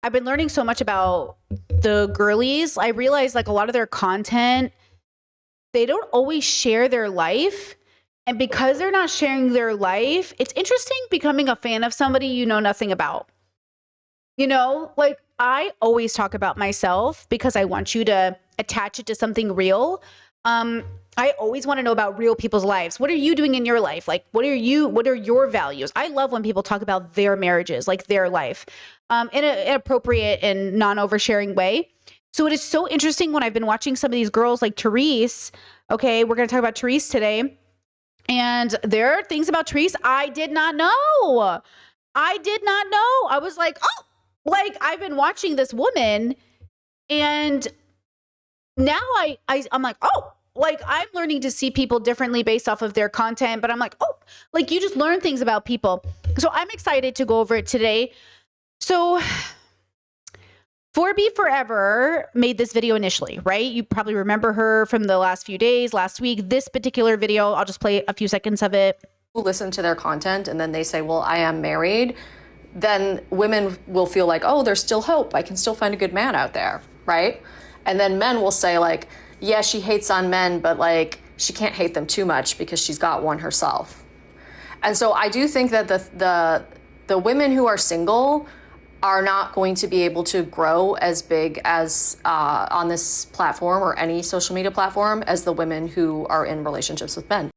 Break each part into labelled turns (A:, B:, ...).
A: I've been learning so much about the girlies. I realize like a lot of their content, they don't always share their life. And because they're not sharing their life, it's interesting becoming a fan of somebody you know nothing about. You know, like I always talk about myself because I want you to attach it to something real. I always want to know about real people's lives. What are you doing in your life? Like, what are your values? I love when people talk about their marriages, like their life, in an appropriate and non-oversharing way. So it is so interesting when I've been watching some of these girls like Therese. Okay, we're going to talk about Therese today. And there are things about Therese I did not know. I did not know. I was like, oh, like I've been watching this woman and now I'm like, oh, like I'm learning to see people differently based off of their content, but I'm like, oh, like you just learn things about people. So I'm excited to go over it today. So 4B Forever made this video initially, right? You probably remember her from the last few days, last week. This particular video, I'll just play a few seconds of it.
B: Listen to their content and then they say, well, I am married, then women will feel like, oh, there's still hope. I can still find a good man out there, right? And then men will say like, yeah, she hates on men, but like she can't hate them too much because she's got one herself. And so I do think that the women who are single are not going to be able to grow as big as on this platform or any social media platform as the women who are in relationships with men.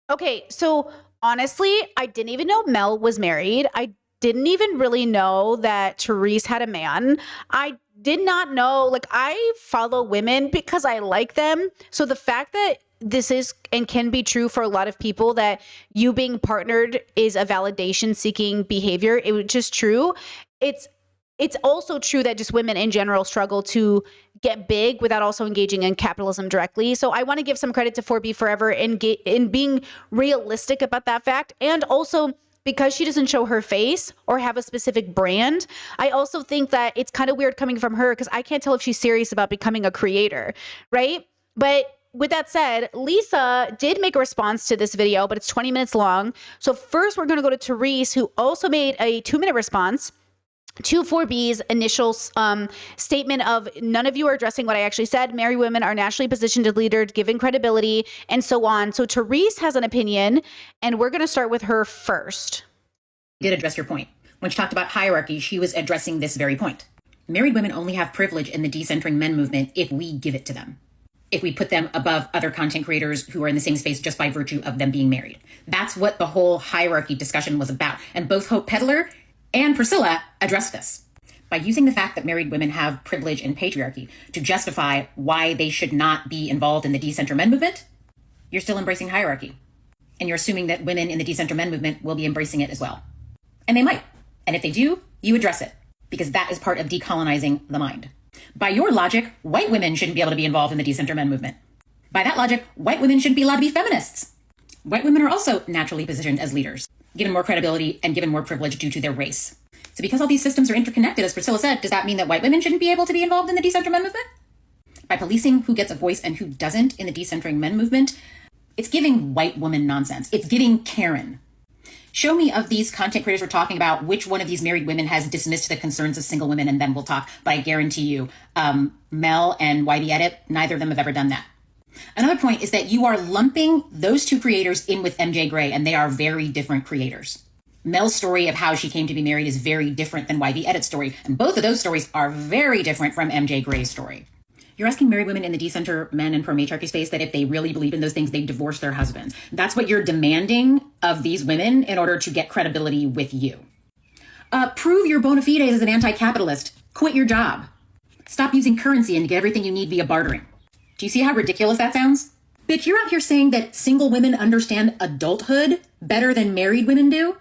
A: Okay, so honestly, I didn't even know Mel was married. I didn't even really know that Therese had a man. I did not know, like I follow women because I like them. So the fact that this is and can be true for a lot of people that you being partnered is a validation seeking behavior, it was just true. It's also true that just women in general struggle to get big without also engaging in capitalism directly. So I want to give some credit to 4B Forever in being realistic about that fact. And also because she doesn't show her face or have a specific brand, I also think that it's kind of weird coming from her because I can't tell if she's serious about becoming a creator, right? But with that said, Lisa did make a response to this video, but it's 20 minutes long. So first we're going to go to Therese, who also made a 2-minute response to 4B's initial statement of none of you are addressing what I actually said. Married women are nationally positioned as leaders, given credibility, and so on. So Therese has an opinion, and we're going to start with her first.
C: Did address your point. When she talked about hierarchy, she was addressing this very point. Married women only have privilege in the decentering men movement if we give it to them. If we put them above other content creators who are in the same space just by virtue of them being married. That's what the whole hierarchy discussion was about. And both Hope Peddler and Priscilla addressed this by using the fact that married women have privilege in patriarchy to justify why they should not be involved in the decenter men movement. You're still embracing hierarchy. And you're assuming that women in the decenter men movement will be embracing it as well. And they might. And if they do, you address it because that is part of decolonizing the mind. By your logic, white women shouldn't be able to be involved in the decenter men movement. By that logic, white women shouldn't be allowed to be feminists. White women are also naturally positioned as leaders, given more credibility and given more privilege due to their race. So because all these systems are interconnected, as Priscilla said, does that mean that white women shouldn't be able to be involved in the decenter men movement? By policing who gets a voice and who doesn't in the decentering men movement, it's giving white woman nonsense. It's giving Karen. Show me of these content creators we're talking about, which one of these married women has dismissed the concerns of single women, and then we'll talk. But I guarantee you, Mel and YB Edit, neither of them have ever done that. Another point is that you are lumping those two creators in with MJ Gray, and they are very different creators. Mel's story of how she came to be married is very different than YB Edit's story, and both of those stories are very different from MJ Gray's story. You're asking married women in the decenter men and pro-matriarchy space that if they really believe in those things, they divorce their husbands. That's what you're demanding of these women in order to get credibility with you. Prove your bona fides as an anti-capitalist. Quit your job. Stop using currency and get everything you need via bartering. Do you see how ridiculous that sounds? Bitch, you're out here saying that single women understand adulthood better than married women do?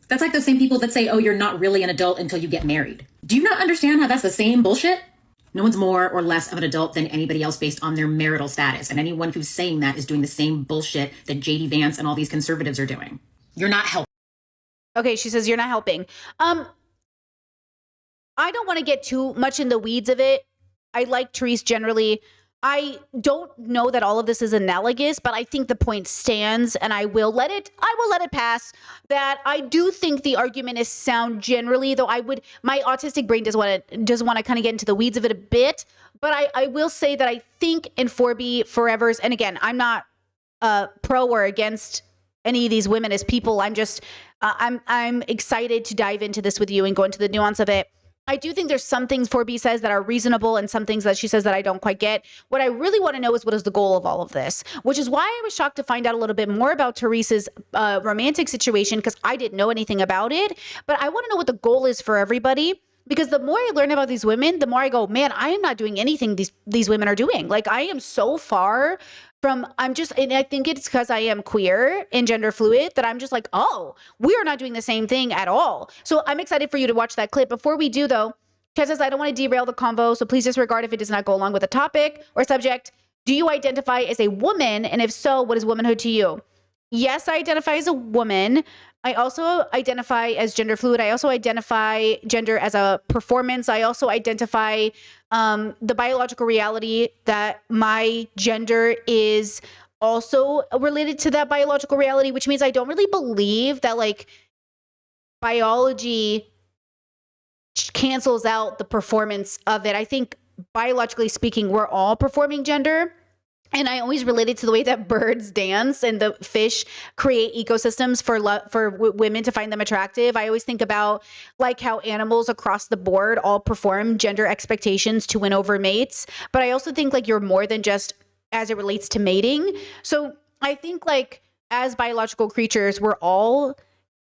C: That's like the same people that say, oh, you're not really an adult until you get married. Do you not understand how that's the same bullshit? No one's more or less of an adult than anybody else based on their marital status. And anyone who's saying that is doing the same bullshit that JD Vance and all these conservatives are doing. You're not helping.
A: Okay, she says you're not helping. I don't want to get too much in the weeds of it. I like Therese generally. I don't know that all of this is analogous, but I think the point stands, and I will let it pass, that I do think the argument is sound generally, though my autistic brain does want to kind of get into the weeds of it a bit. But I will say that I think in 4B forevers, and again, I'm not pro or against any of these women as people. I'm just I'm excited to dive into this with you and go into the nuance of it. I do think there's some things 4B says that are reasonable and some things that she says that I don't quite get. What I really want to know is what is the goal of all of this, which is why I was shocked to find out a little bit more about Therese's romantic situation, because I didn't know anything about it. But I want to know what the goal is for everybody, because the more I learn about these women, the more I go, man, I am not doing anything these women are doing. Like, I am so far from, and I think it's because I am queer and gender fluid that I'm just like, oh, we are not doing the same thing at all. So I'm excited for you to watch that clip. Before we do, though, Chad says, I don't want to derail the convo, so please disregard if it does not go along with the topic or subject. Do you identify as a woman? And if so, what is womanhood to you? Yes, I identify as a woman. I also identify as gender fluid. I also identify gender as a performance. I also identify the biological reality that my gender is also related to that biological reality, which means I don't really believe that like biology cancels out the performance of it. I think biologically speaking, we're all performing gender. And I always relate it to the way that birds dance and the fish create ecosystems for women to find them attractive. I always think about like how animals across the board all perform gender expectations to win over mates. But I also think like you're more than just as it relates to mating. So I think like as biological creatures, we're all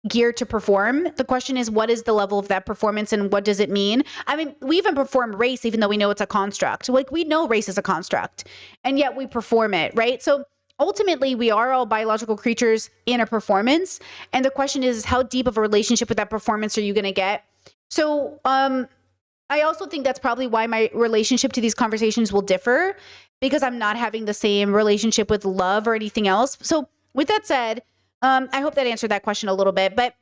A: geared to perform. The question is, what is the level of that performance and what does it mean? I mean, we even perform race, even though we know it's a construct. Like, we know race is a construct, and yet we perform it, right? So ultimately, we are all biological creatures in a performance. And the question is, how deep of a relationship with that performance are you going to get? So I also think that's probably why my relationship to these conversations will differ, because I'm not having the same relationship with love or anything else. So with that said, I hope that answered that question a little bit. But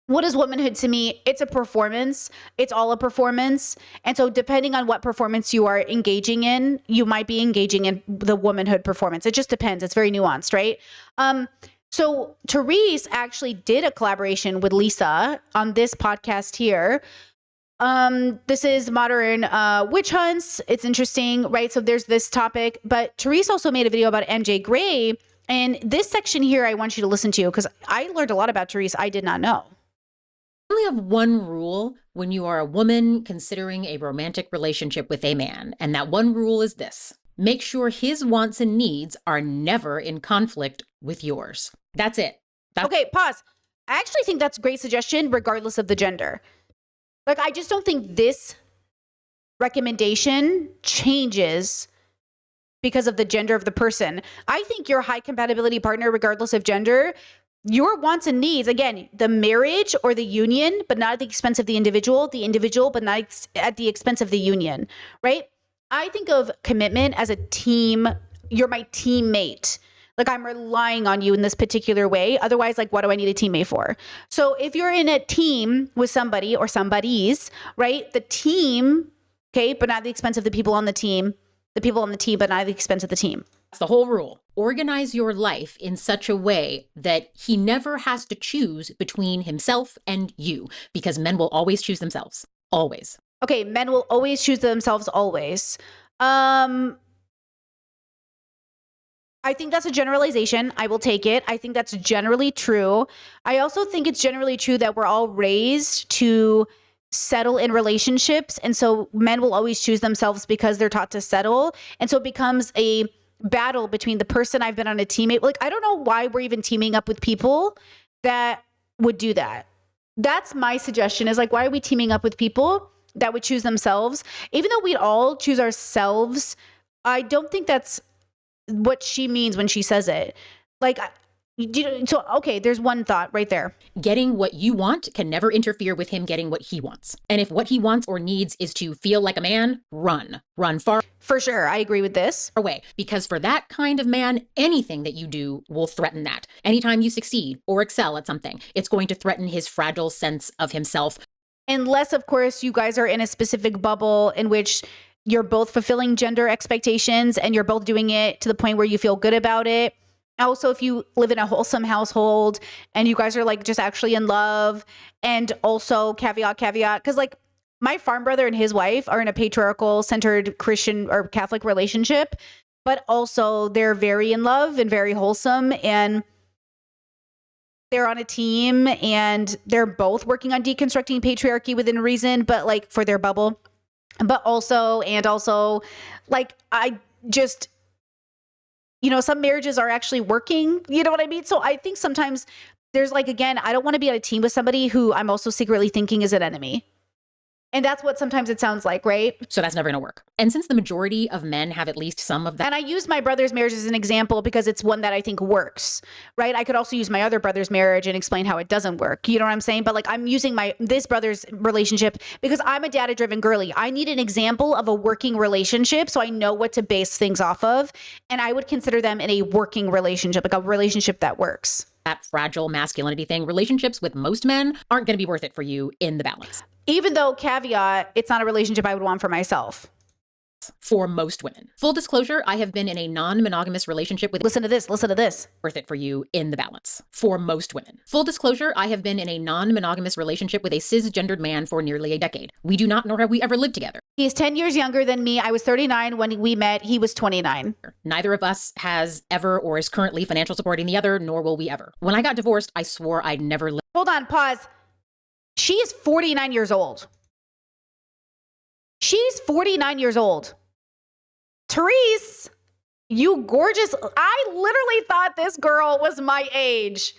A: what is womanhood to me? It's a performance. It's all a performance. And so depending on what performance you are engaging in, you might be engaging in the womanhood performance. It just depends. It's very nuanced, right? So Therese actually did a collaboration with Lisa on this podcast here. This is modern witch hunts. It's interesting, right? So there's this topic, but Therese also made a video about MJ Gray. And this section here, I want you to listen to, because I learned a lot about Therese I did not know.
C: You only have one rule when you are a woman considering a romantic relationship with a man. And that one rule is this: make sure his wants and needs are never in conflict with yours. That's it.
A: Okay, pause. I actually think that's a great suggestion, regardless of the gender. Like, I just don't think this recommendation changes because of the gender of the person. I think your high compatibility partner, regardless of gender, your wants and needs, again, the marriage or the union, but not at the expense of the individual, but not at the expense of the union, right? I think of commitment as a team. You're my teammate. Like, I'm relying on you in this particular way. Otherwise, like, what do I need a teammate for? So if you're in a team with somebody or somebodies, right? The team, okay, but not at the expense of the people on the team. The people on the team, but not at the expense of the team.
C: That's the whole rule. Organize your life in such a way that he never has to choose between himself and you, because men will always choose themselves. Always.
A: Okay, men will always choose themselves, always. I think that's a generalization. I will take it. I think that's generally true. I also think it's generally true that we're all raised to settle in relationships. And so men will always choose themselves because they're taught to settle. And so it becomes a battle between the person I've been on a teammate. Like, I don't know why we're even teaming up with people that would do that. That's my suggestion, is like, why are we teaming up with people that would choose themselves? Even though we'd all choose ourselves, I don't think that's what she means when she says it. Like, so, okay, there's one thought right there.
C: Getting what you want can never interfere with him getting what he wants. And if what he wants or needs is to feel like a man, run far.
A: For sure. I agree with this.
C: Away. Because for that kind of man, anything that you do will threaten that. Anytime you succeed or excel at something, it's going to threaten his fragile sense of himself.
A: Unless, of course, you guys are in a specific bubble in which you're both fulfilling gender expectations and you're both doing it to the point where you feel good about it. Also, if you live in a wholesome household and you guys are like just actually in love, and also caveat, because like my farm brother and his wife are in a patriarchal centered Christian or Catholic relationship, but also they're very in love and very wholesome, and they're on a team and they're both working on deconstructing patriarchy within reason, but like for their bubble. But also, like, I just, some marriages are actually working, you know what I mean? So I think sometimes there's like, again, I don't want to be on a team with somebody who I'm also secretly thinking is an enemy. And that's what sometimes it sounds like, right?
C: So that's never going to work. And since the majority of men have at least some of that.
A: And I use my brother's marriage as an example because it's one that I think works, right? I could also use my other brother's marriage and explain how it doesn't work. You know what I'm saying? But like, I'm using this brother's relationship because I'm a data-driven girly. I need an example of a working relationship so I know what to base things off of. And I would consider them in a working relationship, like a relationship that works.
C: That fragile masculinity thing, relationships with most men aren't going to be worth it for you in the balance.
A: Even though, caveat, it's not a relationship I would want for myself.
C: For most women. Full disclosure, I have been in a non-monogamous relationship with—
A: Listen to this.
C: Worth it for you in the balance. For most women. Full disclosure, I have been in a non-monogamous relationship with a cisgendered man for nearly a decade. We do not, nor have we ever lived together.
A: He's 10 years younger than me. I was 39 when we met. He was 29.
C: Neither of us has ever or is currently financial supporting the other, nor will we ever. When I got divorced, I swore I'd never live—
A: Hold on, pause. She is 49 years old. She's 49 years old. Therese, you gorgeous. I literally thought this girl was my age.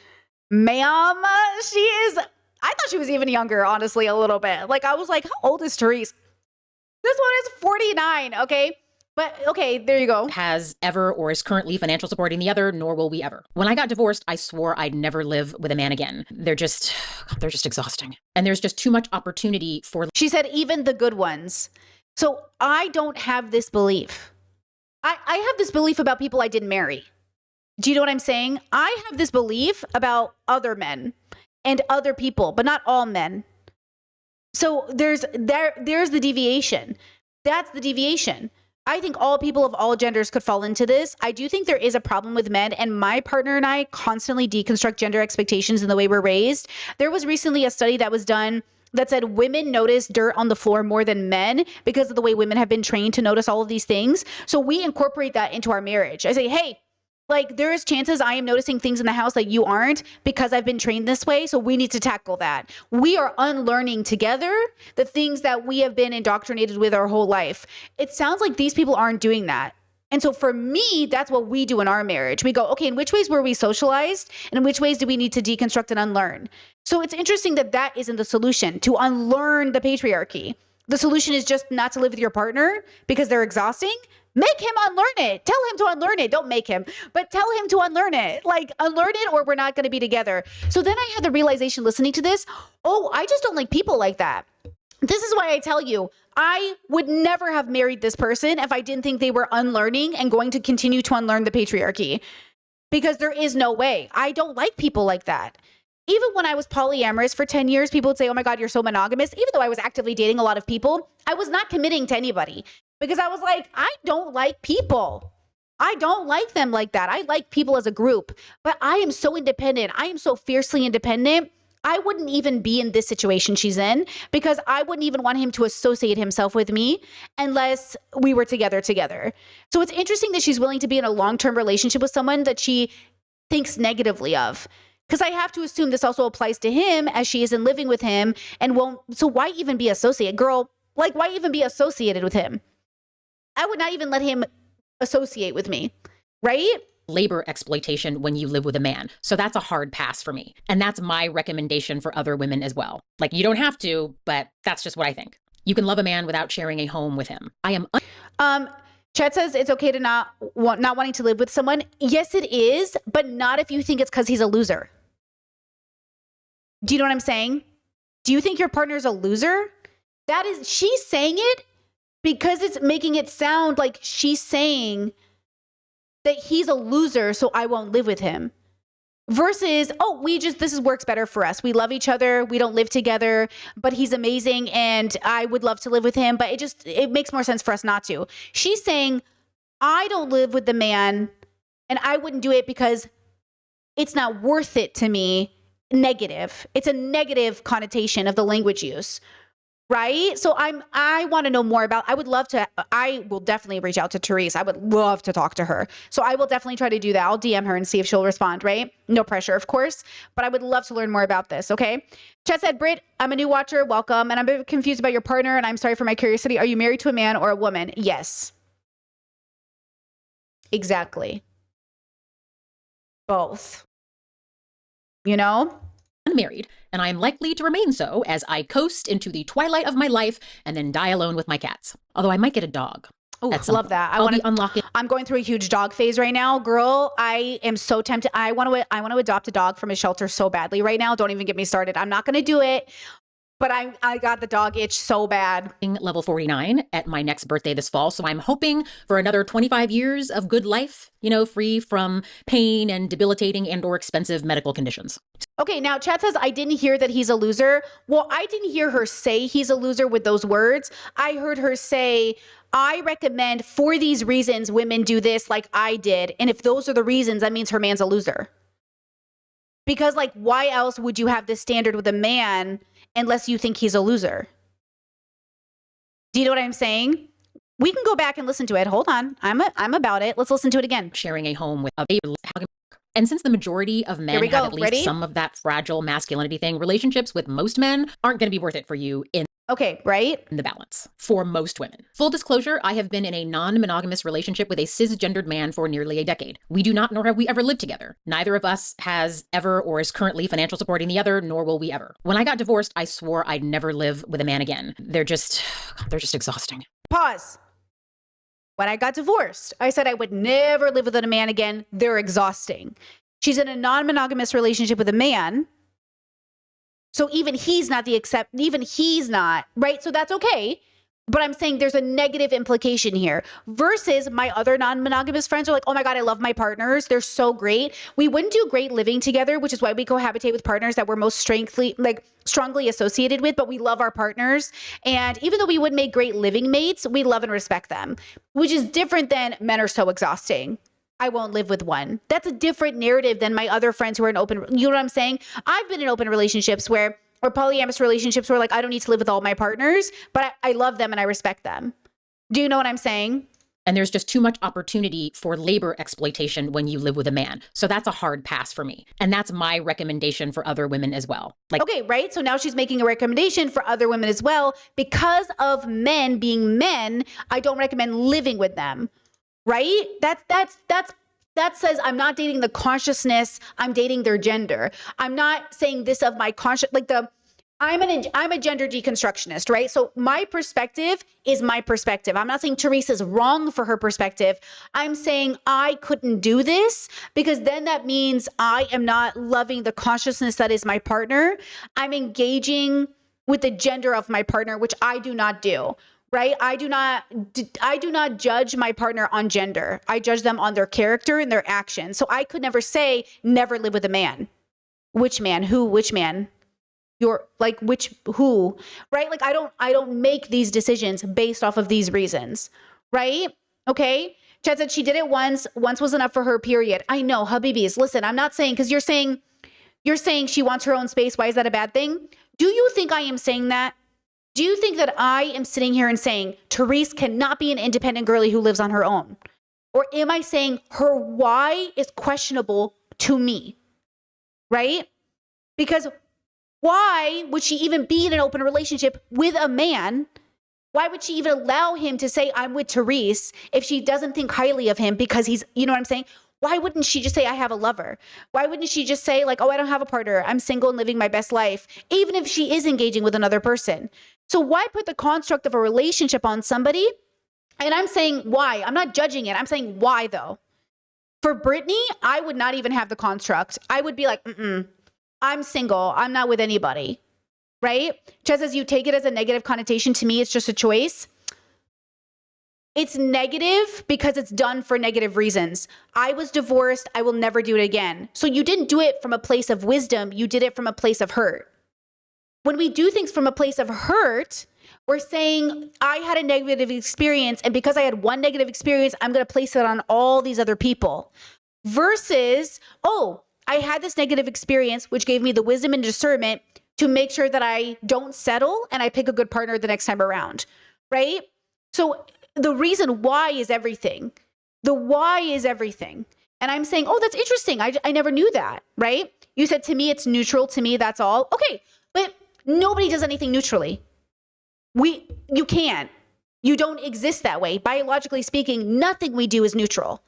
A: Ma'am, she is, I thought she was even younger, honestly, a little bit. Like, I was like, how old is Therese? This one is 49, okay? But okay, there you go.
C: Has ever or is currently financial supporting the other, nor will we ever. When I got divorced, I swore I'd never live with a man again. They're just exhausting. And there's just too much opportunity for—
A: She said, even the good ones. So I don't have this belief. I have this belief about people I didn't marry. Do you know what I'm saying? I have this belief about other men and other people, but not all men. So there's the deviation. That's the deviation. I think all people of all genders could fall into this. I do think there is a problem with men, and my partner and I constantly deconstruct gender expectations in the way we're raised. There was recently a study that was done that said women notice dirt on the floor more than men because of the way women have been trained to notice all of these things. So we incorporate that into our marriage. I say, hey, like, there is chances I am noticing things in the house that you aren't because I've been trained this way. So we need to tackle that. We are unlearning together the things that we have been indoctrinated with our whole life. It sounds like these people aren't doing that. And so for me, that's what we do in our marriage. We go, okay, in which ways were we socialized? And in which ways do we need to deconstruct and unlearn? So it's interesting that that isn't the solution, to unlearn the patriarchy. The solution is just not to live with your partner because they're exhausting. Make him unlearn it. Tell him to unlearn it. Don't make him, but tell him to unlearn it. Like, unlearn it or we're not going to be together. So then I had the realization listening to this, oh, I just don't like people like that. This is why I tell you, I would never have married this person if I didn't think they were unlearning and going to continue to unlearn the patriarchy, because there is no way. I don't like people like that. Even when I was polyamorous for 10 years, people would say, oh my God, you're so monogamous. Even though I was actively dating a lot of people, I was not committing to anybody because I was like, I don't like people. I don't like them like that. I like people as a group, but I am so independent. I am so fiercely independent. I wouldn't even be in this situation she's in because I wouldn't even want him to associate himself with me unless we were together. So it's interesting that she's willing to be in a long-term relationship with someone that she thinks negatively of. Because I have to assume this also applies to him as she isn't living with him and won't. So why even be associated? Girl, like, why even be associated with him? I would not even let him associate with me, right?
C: Labor exploitation when you live with a man. So that's a hard pass for me. And that's my recommendation for other women as well. Like, you don't have to, but that's just what I think. You can love a man without sharing a home with him. I am
A: Chet says it's okay to not wanting to live with someone. Yes, it is, but not if you think it's because he's a loser. Do you know what I'm saying? Do you think your partner's a loser? She's saying it because it's making it sound like she's saying that he's a loser, so I won't live with him. versus, oh, this works better for us. We love each other. We don't live together, but he's amazing and I would love to live with him, but it makes more sense for us not to. She's saying, I don't live with the man and I wouldn't do it because it's not worth it to me. Negative. It's a negative connotation of the language use. Right? So I want to know more about, I will definitely reach out to Therese. I would love to talk to her. So I will definitely try to do that. I'll DM her and see if she'll respond, right? No pressure, of course, but I would love to learn more about this. Okay. Chet said, Britt, I'm a new watcher. Welcome. And I'm a bit confused about your partner and I'm sorry for my curiosity. Are you married to a man or a woman? Yes. Exactly. Both. You know?
C: Unmarried, and I am likely to remain so as I coast into the twilight of my life and then die alone with my cats. Although I might get a dog.
A: Oh, love that.
C: I'll be unlocking.
A: I'm going through a huge dog phase right now, girl. I am so tempted. I want to adopt a dog from a shelter so badly right now. Don't even get me started. I'm not going to do it. But I got the dog itch so bad.
C: Level 49 at my next birthday this fall. So I'm hoping for another 25 years of good life, free from pain and debilitating and or expensive medical conditions.
A: Okay, now Chad says, I didn't hear that he's a loser. Well, I didn't hear her say he's a loser with those words. I heard her say, I recommend for these reasons women do this like I did. And if those are the reasons, that means her man's a loser. Because why else would you have this standard with a man unless you think he's a loser? Do you know what I'm saying? We can go back and listen to it. Hold on. I'm about it. Let's listen to it again.
C: Sharing a home with a baby. And since the majority of men have at least some of that fragile masculinity thing, relationships with most men aren't going to be worth it for you in the balance for most women. Full disclosure, I have been in a non-monogamous relationship with a cisgendered man for nearly a decade. We do not, nor have we ever lived together. Neither of us has ever or is currently financial supporting the other, nor will we ever. When I got divorced, I swore I'd never live with a man again. They're just exhausting.
A: Pause. When I got divorced, I said I would never live with a man again. They're exhausting. She's in a non-monogamous relationship with a man. So even he's not, right? So that's okay. But I'm saying there's a negative implication here versus my other non-monogamous friends are like, oh my God, I love my partners. They're so great. We wouldn't do great living together, which is why we cohabitate with partners that we're most strongly associated with, but we love our partners. And even though we would make great living mates, we love and respect them, which is different than men are so exhausting. I won't live with one. That's a different narrative than my other friends who are in open, you know what I'm saying? I've been in open relationships or polyamorous relationships where I don't need to live with all my partners, but I love them and I respect them. Do you know what I'm saying?
C: And there's just too much opportunity for labor exploitation when you live with a man. So that's a hard pass for me. And that's my recommendation for other women as well.
A: Okay, right? So now she's making a recommendation for other women as well. Because of men being men, I don't recommend living with them. Right? That says I'm not dating the consciousness, I'm dating their gender. I'm not saying this of my conscious, I'm a gender deconstructionist, right? So my perspective is my perspective. I'm not saying Therese is wrong for her perspective. I'm saying I couldn't do this because then that means I am not loving the consciousness that is my partner. I'm engaging with the gender of my partner, which I do not do. Right? I do not judge my partner on gender. I judge them on their character and their actions. So I could never say never live with a man. Which man? Who? Which man? Who? Right? I don't make these decisions based off of these reasons. Right? Okay? Chad said she did it once. Once was enough for her, period. I know, Habibis. Listen, I'm not saying, because you're saying she wants her own space. Why is that a bad thing? Do you think I am saying that? Do you think that I am sitting here and saying Therese cannot be an independent girly who lives on her own? Or am I saying her why is questionable to me? Right? Because why would she even be in an open relationship with a man? Why would she even allow him to say I'm with Therese if she doesn't think highly of him because he's, you know what I'm saying? Why wouldn't she just say, I have a lover? Why wouldn't she just say oh, I don't have a partner. I'm single and living my best life, even if she is engaging with another person? So why put the construct of a relationship on somebody? And I'm saying why. I'm not judging it. I'm saying why though. For Brittany, I would not even have the construct. I would be like, I'm single. I'm not with anybody. Right? Just as you take it as a negative connotation, to me, it's just a choice. It's negative because it's done for negative reasons. I was divorced. I will never do it again. So you didn't do it from a place of wisdom. You did it from a place of hurt. When we do things from a place of hurt, we're saying, I had a negative experience, and because I had one negative experience, I'm going to place it on all these other people. Versus, oh, I had this negative experience, which gave me the wisdom and discernment to make sure that I don't settle and I pick a good partner the next time around, right? So the reason why is everything. The why is everything. And I'm saying, oh, that's interesting. I never knew that, right? You said to me, it's neutral. To me, that's all. Okay, but nobody does anything neutrally. You can't. You don't exist that way. Biologically speaking, nothing we do is neutral.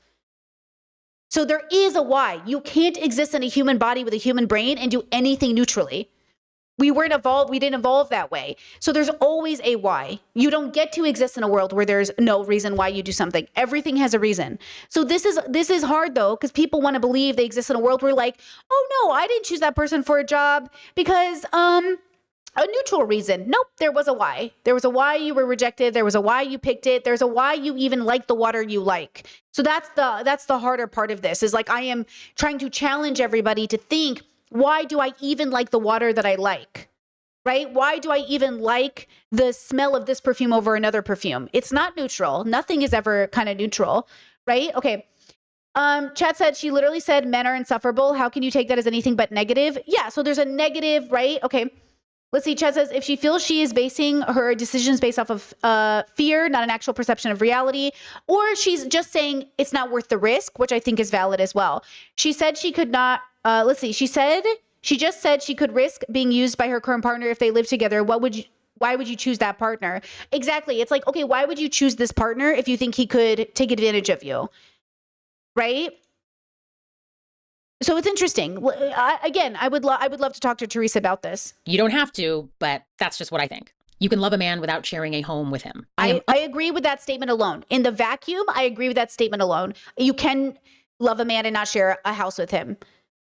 A: So there is a why. You can't exist in a human body with a human brain and do anything neutrally. We didn't evolve that way. So there's always a why. You don't get to exist in a world where there's no reason why you do something. Everything has a reason. So this is hard though, because people want to believe they exist in a world where like, oh no, I didn't choose that person for a job because a neutral reason. Nope, there was a why. There was a why you were rejected. There was a why you picked it. There's a why you even like the water you like. So that's the harder part of this, is like I am trying to challenge everybody to think, why do I even like the water that I like? Right? Why do I even like the smell of this perfume over another perfume? It's not neutral. Nothing is ever kind of neutral, right? Okay. Chat said, she literally said men are insufferable. How can you take that as anything but negative? Yeah, so there's a negative, right? Okay. Let's see, Chat says, if she feels she is basing her decisions based off of fear, not an actual perception of reality, or she's just saying it's not worth the risk, which I think is valid as well. She said she could not, she just said she could risk being used by her current partner if they live together. Why would you choose that partner? Exactly. It's like, okay, why would you choose this partner if you think he could take advantage of you? Right? So it's interesting. I would love to talk to Therese about this.
C: You don't have to, but that's just what I think. You can love a man without sharing a home with him.
A: I agree with that statement alone. In the vacuum, I agree with that statement alone. You can love a man and not share a house with him.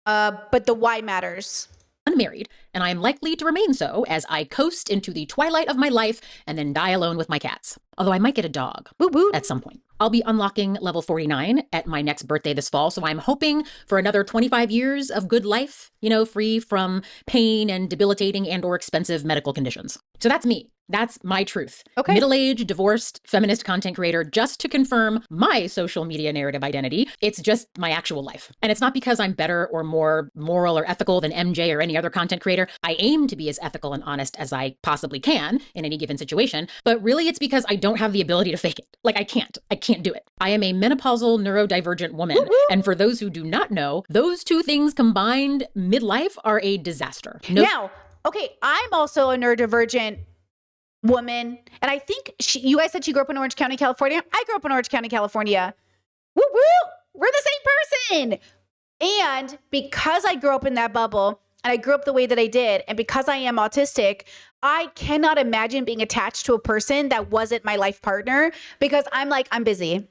A: But the why matters.
C: Unmarried, and I am likely to remain so as I coast into the twilight of my life and then die alone with my cats. Although I might get a dog at some point. I'll be unlocking level 49 at my next birthday this fall, so I'm hoping for another 25 years of good life, free from pain and debilitating and or expensive medical conditions. So that's me. That's my truth.
A: Okay.
C: Middle-aged, divorced, feminist content creator, just to confirm my social media narrative identity. It's just my actual life. And it's not because I'm better or more moral or ethical than MJ or any other content creator. I aim to be as ethical and honest as I possibly can in any given situation. But really, it's because I don't have the ability to fake it. Like, I can't do it. I am a menopausal neurodivergent woman.
A: Woo-woo.
C: And for those who do not know, those two things combined midlife are a disaster.
A: Now, okay, I'm also a neurodivergent woman. And I think you guys said she grew up in Orange County, California. I grew up in Orange County, California. Woo woo! We're the same person. And because I grew up in that bubble and I grew up the way that I did, and because I am autistic, I cannot imagine being attached to a person that wasn't my life partner, because I'm busy.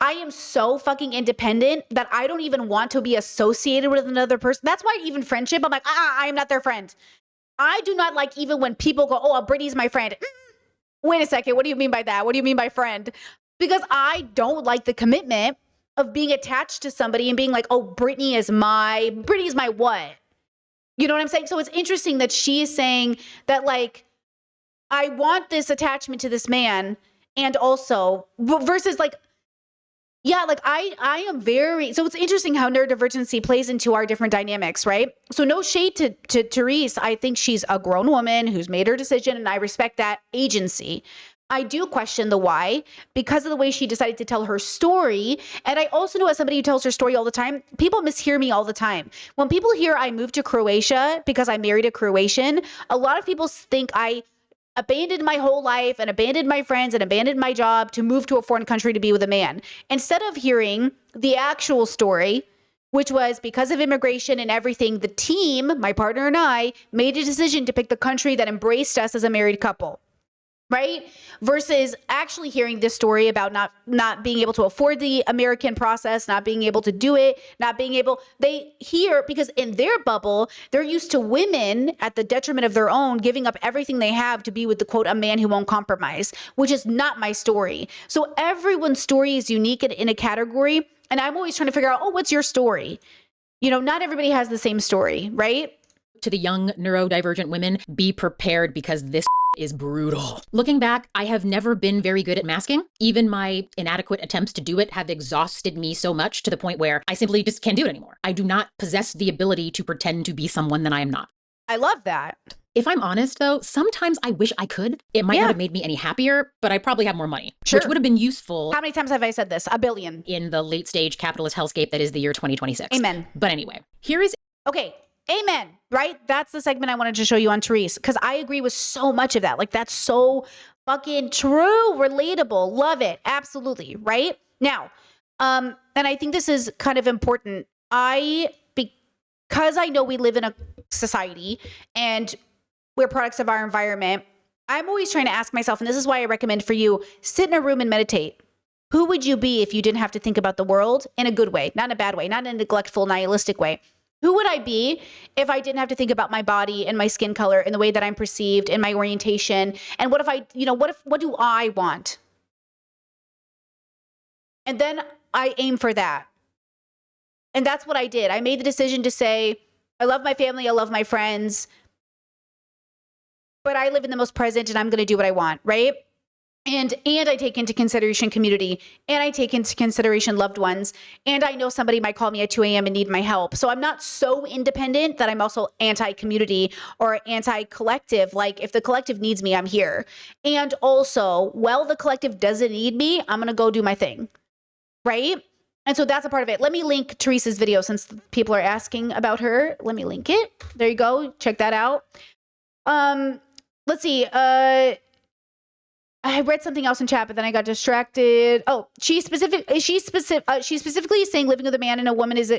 A: I am so fucking independent that I don't even want to be associated with another person. That's why even friendship, I'm like, I am not their friend. I do not like even when people go, oh, Brittany's my friend. Wait a second. What do you mean by that? What do you mean by friend? Because I don't like the commitment of being attached to somebody and being like, oh, Brittany's my what? You know what I'm saying? So it's interesting that she is saying that, like, I want this attachment to this man, and also versus like, yeah, like I am very, so it's interesting how neurodivergency plays into our different dynamics, right? So no shade to Therese. I think she's a grown woman who's made her decision, and I respect that agency. I do question the why because of the way she decided to tell her story. And I also know, as somebody who tells her story all the time, people mishear me all the time. When people hear I moved to Croatia because I married a Croatian, a lot of people think I abandoned my whole life and abandoned my friends and abandoned my job to move to a foreign country to be with a man. Instead of hearing the actual story, which was because of immigration and everything, the team, my partner and I, made a decision to pick the country that embraced us as a married couple. right? Versus actually hearing this story about not being able to afford the American process, not being able to do it, not being able, they hear, because in their bubble, they're used to women at the detriment of their own, giving up everything they have to be with the quote, a man who won't compromise, which is not my story. So everyone's story is unique in a category. And I'm always trying to figure out, oh, what's your story? You know, not everybody has the same story, right?
C: To the young neurodivergent women, be prepared because this is brutal. Looking back, I have never been very good at masking. Even my inadequate attempts to do it have exhausted me so much to the point where I simply just can't do it anymore. I do not possess the ability to pretend to be someone that I am not.
A: I love that.
C: If I'm honest, though, sometimes I wish I could. It might not have made me any happier, but I probably have more money, which would have been useful.
A: How many times have I said this? A billion.
C: In the late stage capitalist hellscape that is the year 2026.
A: Amen.
C: But anyway, here is...
A: Okay. Amen. Right? That's the segment I wanted to show you on Therese, because I agree with so much of that. Like, that's so fucking true, relatable. Love it. Absolutely. Right? Now, and I think this is kind of important. Because I know we live in a society and we're products of our environment, I'm always trying to ask myself, and this is why I recommend for you, sit in a room and meditate. Who would you be if you didn't have to think about the world in a good way, not in a bad way, not in a neglectful, nihilistic way? Who would I be if I didn't have to think about my body and my skin color and the way that I'm perceived and my orientation? And what if what do I want? And then I aim for that. And that's what I did. I made the decision to say, I love my family, I love my friends, but I live in the most present and I'm going to do what I want, right? And I take into consideration community, and I take into consideration loved ones, and I know somebody might call me at 2 a.m. and need my help. So I'm not so independent that I'm also anti-community or anti-collective. Like, if the collective needs me, I'm here. And also, well, the collective doesn't need me, I'm going to go do my thing, right? And so that's a part of it. Let me link Therese's video since people are asking about her. Let me link it. There you go. Check that out. Let's see. I read something else in chat, but then I got distracted. Oh, she's specifically saying living with a man and a woman as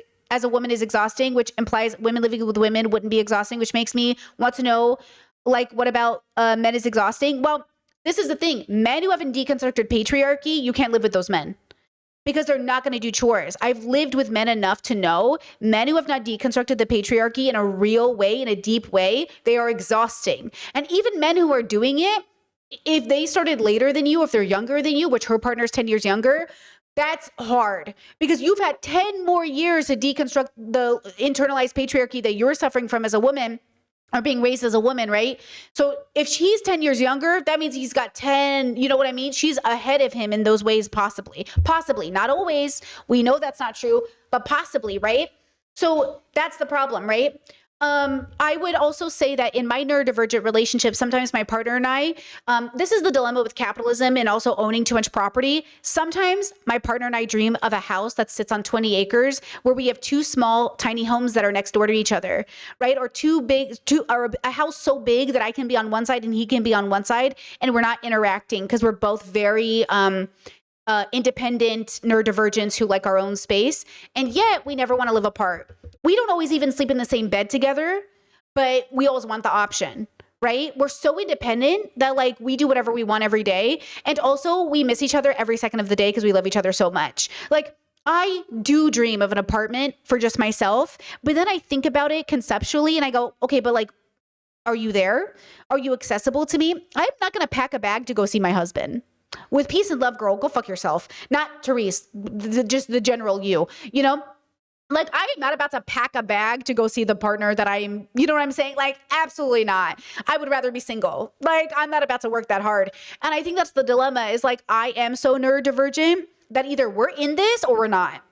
A: a woman is exhausting, which implies women living with women wouldn't be exhausting, which makes me want to know, like, what about men is exhausting? Well, this is the thing. Men who haven't deconstructed patriarchy, you can't live with those men because they're not going to do chores. I've lived with men enough to know men who have not deconstructed the patriarchy in a real way, in a deep way, they are exhausting. And even men who are doing it, if they started later than you, if they're younger than you, which her partner's 10 years younger, that's hard because you've had 10 more years to deconstruct the internalized patriarchy that you're suffering from as a woman or being raised as a woman, right? So if she's 10 years younger, that means he's got 10, you know what I mean? She's ahead of him in those ways, possibly, not always. We know that's not true, but possibly, right? So that's the problem, right? I would also say that in my neurodivergent relationship, sometimes my partner and I, this is the dilemma with capitalism and also owning too much property. Sometimes my partner and I dream of a house that sits on 20 acres where we have two small, tiny homes that are next door to each other, right? Or or a house so big that I can be on one side and he can be on one side and we're not interacting because we're both very, independent neurodivergents who like our own space. And yet we never want to live apart. We don't always even sleep in the same bed together, but we always want the option, right? We're so independent that like we do whatever we want every day. And also we miss each other every second of the day because we love each other so much. Like I do dream of an apartment for just myself, but then I think about it conceptually and I go, okay, but like, are you there? Are you accessible to me? I'm not going to pack a bag to go see my husband. With peace and love, girl, go fuck yourself. Not Therese, just the general you know? Like, I'm not about to pack a bag to go see the partner that I'm, you know what I'm saying? Like, absolutely not. I would rather be single. Like, I'm not about to work that hard. And I think that's the dilemma is like, I am so neurodivergent that either we're in this or we're not.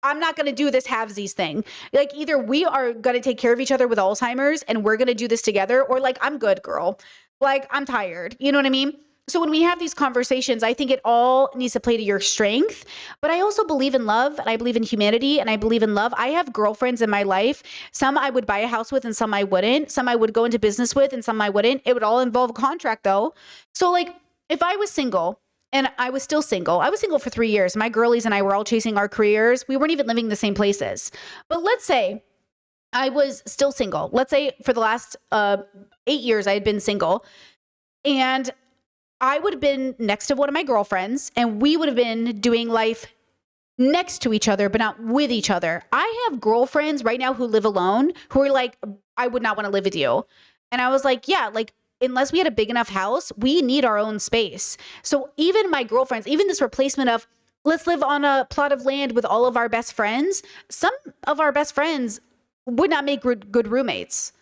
A: I'm not going to do this halvesies thing. Like, either we are going to take care of each other with Alzheimer's and we're going to do this together, or like, I'm good, girl. Like, I'm tired. You know what I mean? So when we have these conversations, I think it all needs to play to your strength, but I also believe in love and I believe in humanity and I believe in love. I have girlfriends in my life. Some I would buy a house with and some I wouldn't. Some I would go into business with and some I wouldn't. It would all involve a contract though. So like if I was single and I was still single, I was single for 3 years. My girlies and I were all chasing our careers. We weren't even living in the same places. But let's say I was still single. Let's say for the last 8 years I had been single and I would have been next to one of my girlfriends and we would have been doing life next to each other, but not with each other. I have girlfriends right now who live alone who are like, I would not want to live with you. And I was like, yeah, like, unless we had a big enough house, we need our own space. So even my girlfriends, even this replacement of let's live on a plot of land with all of our best friends, some of our best friends would not make good roommates,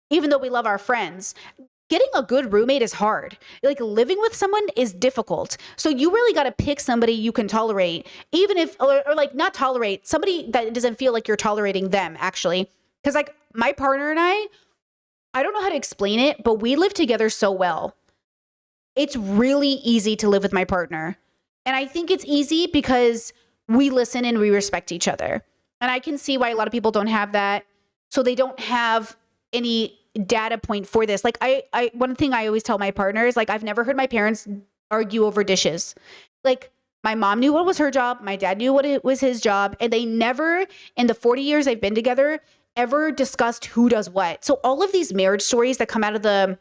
A: even though we love our friends. Getting a good roommate is hard. Like living with someone is difficult. So you really got to pick somebody you can tolerate, even if, or like not tolerate, somebody that doesn't feel like you're tolerating them actually. Because like my partner and I don't know how to explain it, but we live together so well. It's really easy to live with my partner. And I think it's easy because we listen and we respect each other. And I can see why a lot of people don't have that. So they don't have any data point for this. Like one thing I always tell my partners, like I've never heard my parents argue over dishes. Like my mom knew what was her job. My dad knew what it was his job. And they never, in the 40 years they've been together, ever discussed who does what. So all of these marriage stories that come out of the,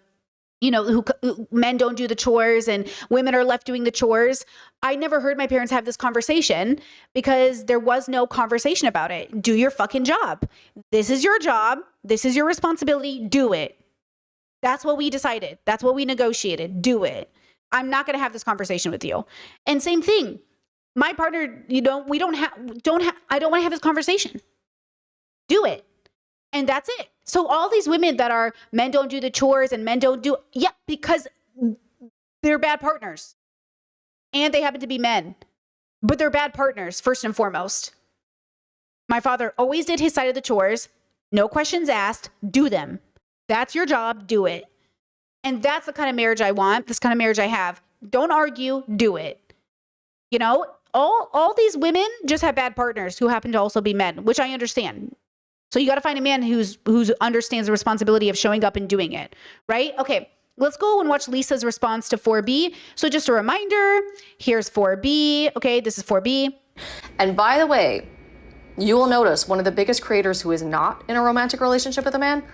A: who men don't do the chores and women are left doing the chores. I never heard my parents have this conversation because there was no conversation about it. Do your fucking job. This is your job. This is your responsibility. Do it. That's what we decided. That's what we negotiated. Do it. I'm not going to have this conversation with you. And same thing. My partner, I don't want to have this conversation. Do it. And that's it. So all these women that are men don't do the chores and men don't do, because they're bad partners and they happen to be men, but they're bad partners first and foremost. My father always did his side of the chores. No questions asked, do them. That's your job, do it. And that's the kind of marriage I want. This kind of marriage I have. Don't argue, do it. All these women just have bad partners who happen to also be men, which I understand. So you got to find a man who's understands the responsibility of showing up and doing it, right? Okay, let's go and watch Lisa's response to 4B. So just a reminder, here's 4B. Okay, this is 4B.
B: And by the way, you will notice one of the biggest creators who is not in a romantic relationship with a man,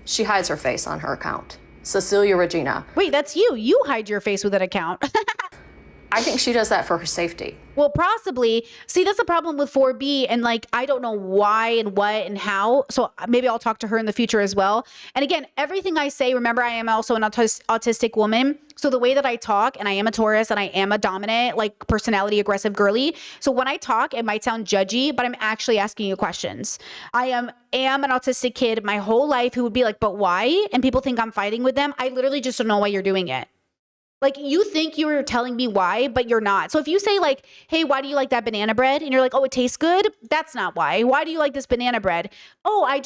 B: she hides her face on her account. Cecilia Regina.
A: Wait, that's you. You hide your face with an account.
B: I think she does that for her safety.
A: Well, possibly. See, that's the problem with 4B. And like, I don't know why and what and how. So maybe I'll talk to her in the future as well. And again, everything I say, remember, I am also an autistic woman. So the way that I talk, and I am a Taurus and I am a dominant, like personality, aggressive girly. So when I talk, it might sound judgy, but I'm actually asking you questions. I am an autistic kid my whole life who would be like, but why? And people think I'm fighting with them. I literally just don't know why you're doing it. Like you think you're telling me why, but you're not. So if you say like, hey, why do you like that banana bread? And you're like, oh, it tastes good. That's not why. Why do you like this banana bread? Oh, I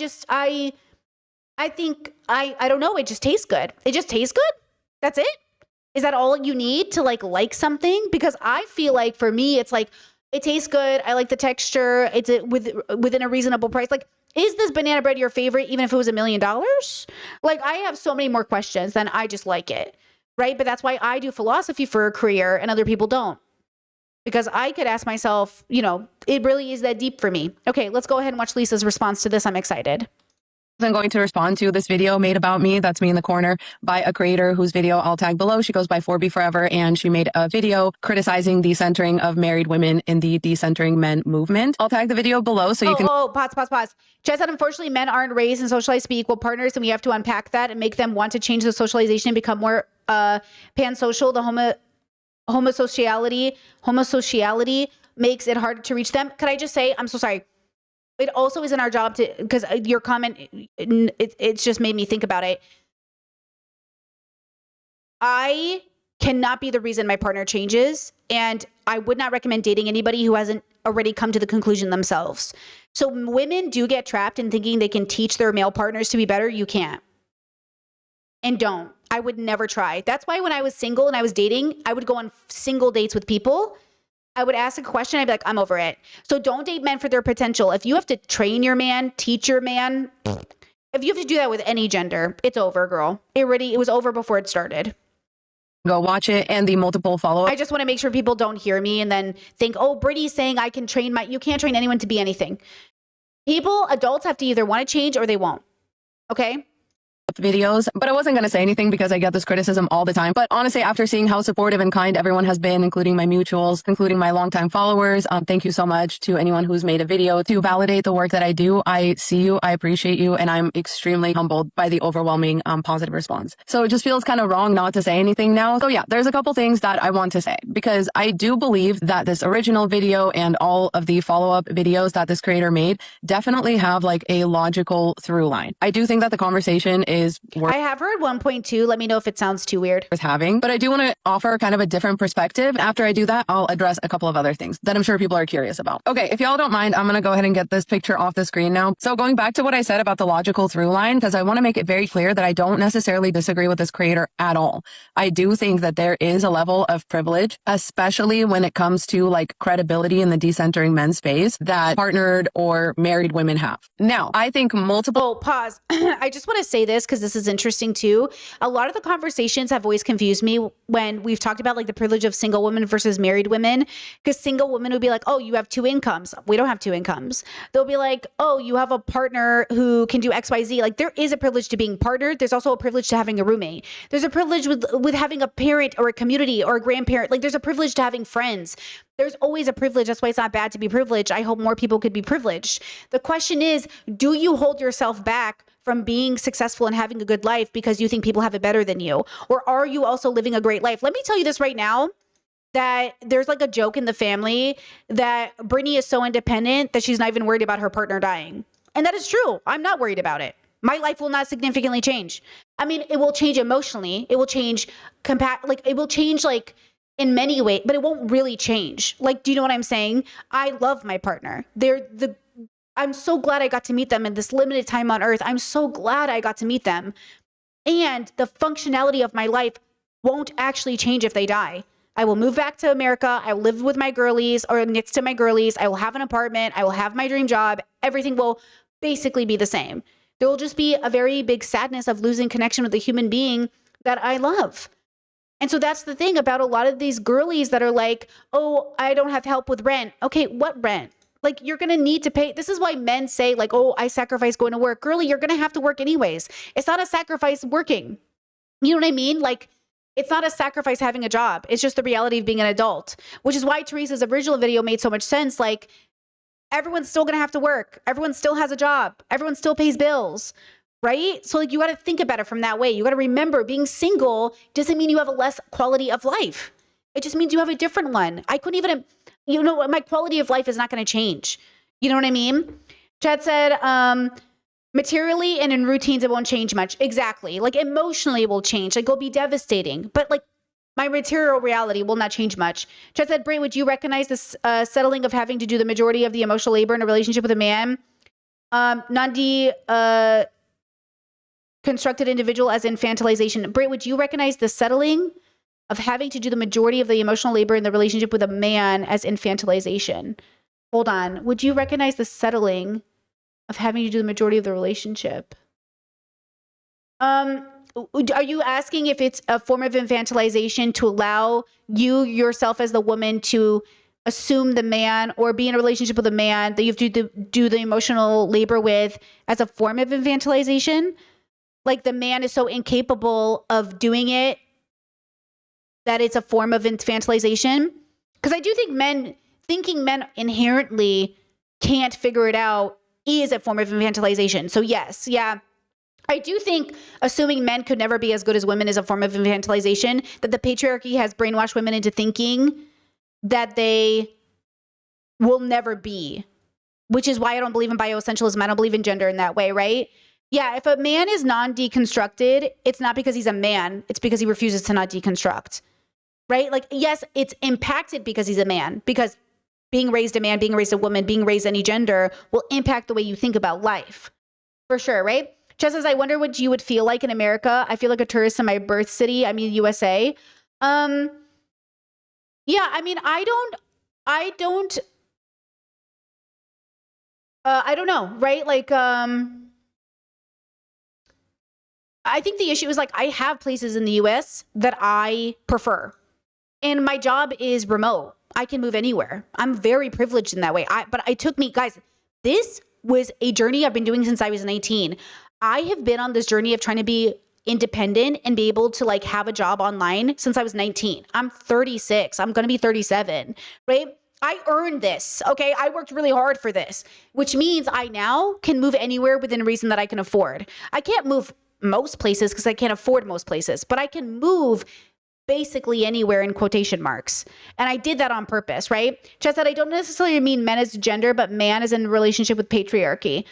A: think, I don't know. It just tastes good. It just tastes good. That's it. Is that all you need to like something? Because I feel like for me, it's like, it tastes good. I like the texture. It's within a reasonable price. Like, is this banana bread your favorite, even if it was $1 million? Like I have so many more questions than I just like it. Right? But that's why I do philosophy for a career and other people don't. Because I could ask myself, it really is that deep for me. Okay, let's go ahead and watch Lisa's response to this. I'm excited.
D: I'm going to respond to this video made about me. That's me in the corner by a creator whose video I'll tag below. She goes by 4B Forever, and she made a video criticizing the centering of married women in the decentering men movement. I'll tag the video below so you can.
A: Pause. Chad said, unfortunately, men aren't raised and socialized to be equal partners, and we have to unpack that and make them want to change the socialization and become more pansocial. The homosociality makes it hard to reach them. Could I just say, I'm so sorry. It also isn't our job to, because your comment, it's just made me think about it. I cannot be the reason my partner changes, and I would not recommend dating anybody who hasn't already come to the conclusion themselves. So women do get trapped in thinking they can teach their male partners to be better. You can't. And don't. I would never try. That's why when I was single and I was dating, I would go on single dates with people. I would ask a question. I'd be like, I'm over it. So don't date men for their potential. If you have to train your man, teach your man, if you have to do that with any gender, it's over, girl. It was over before it started.
D: Go watch it and the multiple follow-up.
A: I just want to make sure people don't hear me and then think, oh, Brittany's saying I can train you can't train anyone to be anything. Adults have to either want to change or they won't. Okay?
D: videos, but I wasn't going to say anything because I get this criticism all the time. But honestly, after seeing how supportive and kind everyone has been, including my mutuals, including my longtime followers, thank you so much to anyone who's made a video to validate the work that I do. I see you, I appreciate you, and I'm extremely humbled by the overwhelming positive response. So it just feels kind of wrong not to say anything now. So yeah, there's a couple things that I want to say because I do believe that this original video and all of the follow-up videos that this creator made definitely have like a logical through line. I do think that the conversation is
A: I have heard 1.2. Let me know if it sounds too weird.
D: Worth having, but I do want to offer kind of a different perspective. After I do that, I'll address a couple of other things that I'm sure people are curious about. Okay, if y'all don't mind, I'm going to go ahead and get this picture off the screen now. So going back to what I said about the logical through line, because I want to make it very clear that I don't necessarily disagree with this creator at all. I do think that there is a level of privilege, especially when it comes to like credibility in the decentering men space that partnered or married women have. Now, I think multiple...
A: Oh, pause. I just want to say this because this is interesting too. A lot of the conversations have always confused me when we've talked about like the privilege of single women versus married women, because single women would be like, oh, you have two incomes. We don't have two incomes. They'll be like, oh, you have a partner who can do XYZ. Like there is a privilege to being partnered. There's also a privilege to having a roommate. There's a privilege with having a parent or a community or a grandparent. Like there's a privilege to having friends. There's always a privilege. That's why it's not bad to be privileged. I hope more people could be privileged. The question is, do you hold yourself back from being successful and having a good life because you think people have it better than you? Or are you also living a great life? Let me tell you this right now, that there's like a joke in the family that Brittany is so independent that she's not even worried about her partner dying. And that is true. I'm not worried about it. My life will not significantly change. I mean, it will change emotionally. It will change it will change like in many ways, but it won't really change. Like, do you know what I'm saying? I love my partner. I'm so glad I got to meet them in this limited time on earth. I'm so glad I got to meet them. And the functionality of my life won't actually change if they die. I will move back to America. I will live with my girlies or next to my girlies. I will have an apartment. I will have my dream job. Everything will basically be the same. There will just be a very big sadness of losing connection with a human being that I love. And so that's the thing about a lot of these girlies that are like, oh, I don't have help with rent. Okay, what rent? Like, you're going to need to pay. This is why men say like, oh, I sacrifice going to work. Girlie, you're going to have to work anyways. It's not a sacrifice working. You know what I mean? Like, it's not a sacrifice having a job. It's just the reality of being an adult, which is why Therese's original video made so much sense. Like, everyone's still going to have to work. Everyone still has a job. Everyone still pays bills. Right? So like you got to think about it from that way. You got to remember being single doesn't mean you have a less quality of life. It just means you have a different one. I couldn't even, my quality of life is not going to change. You know what I mean? Chad said, materially and in routines, it won't change much. Exactly. Like emotionally it will change. Like it'll be devastating, but like my material reality will not change much. Chad said, Bray, would you recognize this settling of having to do the majority of the emotional labor in a relationship with a man? Constructed individual as infantilization. Britt, would you recognize the settling of having to do the majority of the emotional labor in the relationship with a man as infantilization? Hold on. Would you recognize the settling of having to do the majority of the relationship? Are you asking if it's a form of infantilization to allow you yourself as the woman to assume the man or be in a relationship with a man that you have to do the emotional labor with as a form of infantilization? Like the man is so incapable of doing it that it's a form of infantilization? Because I do think thinking men inherently can't figure it out is a form of infantilization. So yes, yeah. I do think assuming men could never be as good as women is a form of infantilization, that the patriarchy has brainwashed women into thinking that they will never be, which is why I don't believe in bioessentialism. I don't believe in gender in that way, right? Yeah, if a man is non-deconstructed, it's not because he's a man. It's because he refuses to not deconstruct, right? Like, yes, it's impacted because he's a man, because being raised a man, being raised a woman, being raised any gender will impact the way you think about life, for sure, right? Just as I wonder what you would feel like in America. I feel like a tourist in my birth city. I mean, USA. Yeah, I mean, I don't know, right? Like, I think the issue is like I have places in the US that I prefer. And my job is remote. I can move anywhere. I'm very privileged in that way. But it took me, guys, this was a journey I've been doing since I was 19. I have been on this journey of trying to be independent and be able to like have a job online since I was 19. I'm 36. I'm going to be 37, right? I earned this. Okay. I worked really hard for this, which means I now can move anywhere within reason that I can afford. I can't move most places because I can't afford most places, but I can move basically anywhere in quotation marks. And I did that on purpose, right? Chad said, I don't necessarily mean men as gender, but man is in relationship with patriarchy.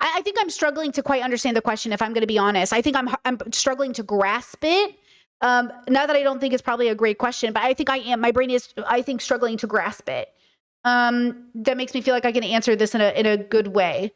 A: I think I'm struggling to quite understand the question, if I'm going to be honest. I think I'm struggling to grasp it. Not that I don't think it's probably a great question, but I think I am. My brain is, I think, struggling to grasp it. That makes me feel like I can answer this in a good way.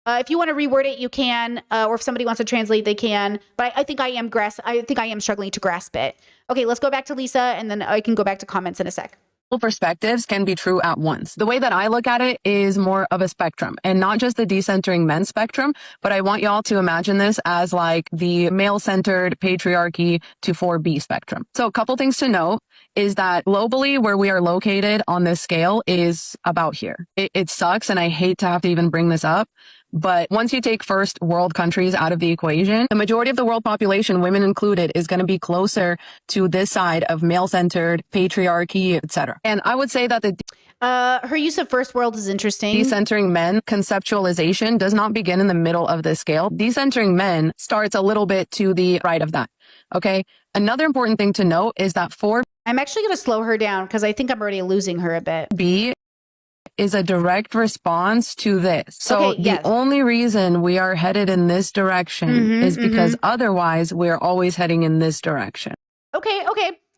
A: If you want to reword it, you can, or if somebody wants to translate, they can. But I think I am struggling to grasp it. Okay, let's go back to Lisa, and then I can go back to comments in a sec.
D: Perspectives can be true at once. The way that I look at it is more of a spectrum, and not just the decentering men spectrum, but I want y'all to imagine this as like the male-centered patriarchy to 4B spectrum. So a couple things to note is that globally where we are located on this scale is about here. It sucks, and I hate to have to even bring this up, but once you take first world countries out of the equation, the majority of the world population, women included, is going to be closer to this side of male-centered patriarchy, etc. And I would say that the
A: her use of first world is interesting.
D: decentering men conceptualization does not begin in the middle of this scale. Decentering men starts a little bit to the right of that. Okay. Another important thing to note is that 4B
A: I'm actually going to slow her down because I think I'm already losing her a bit.
D: is a direct response to this. So
A: Okay, yes.
D: the only reason we are headed in this direction is because otherwise we're always heading in this direction.
A: Okay.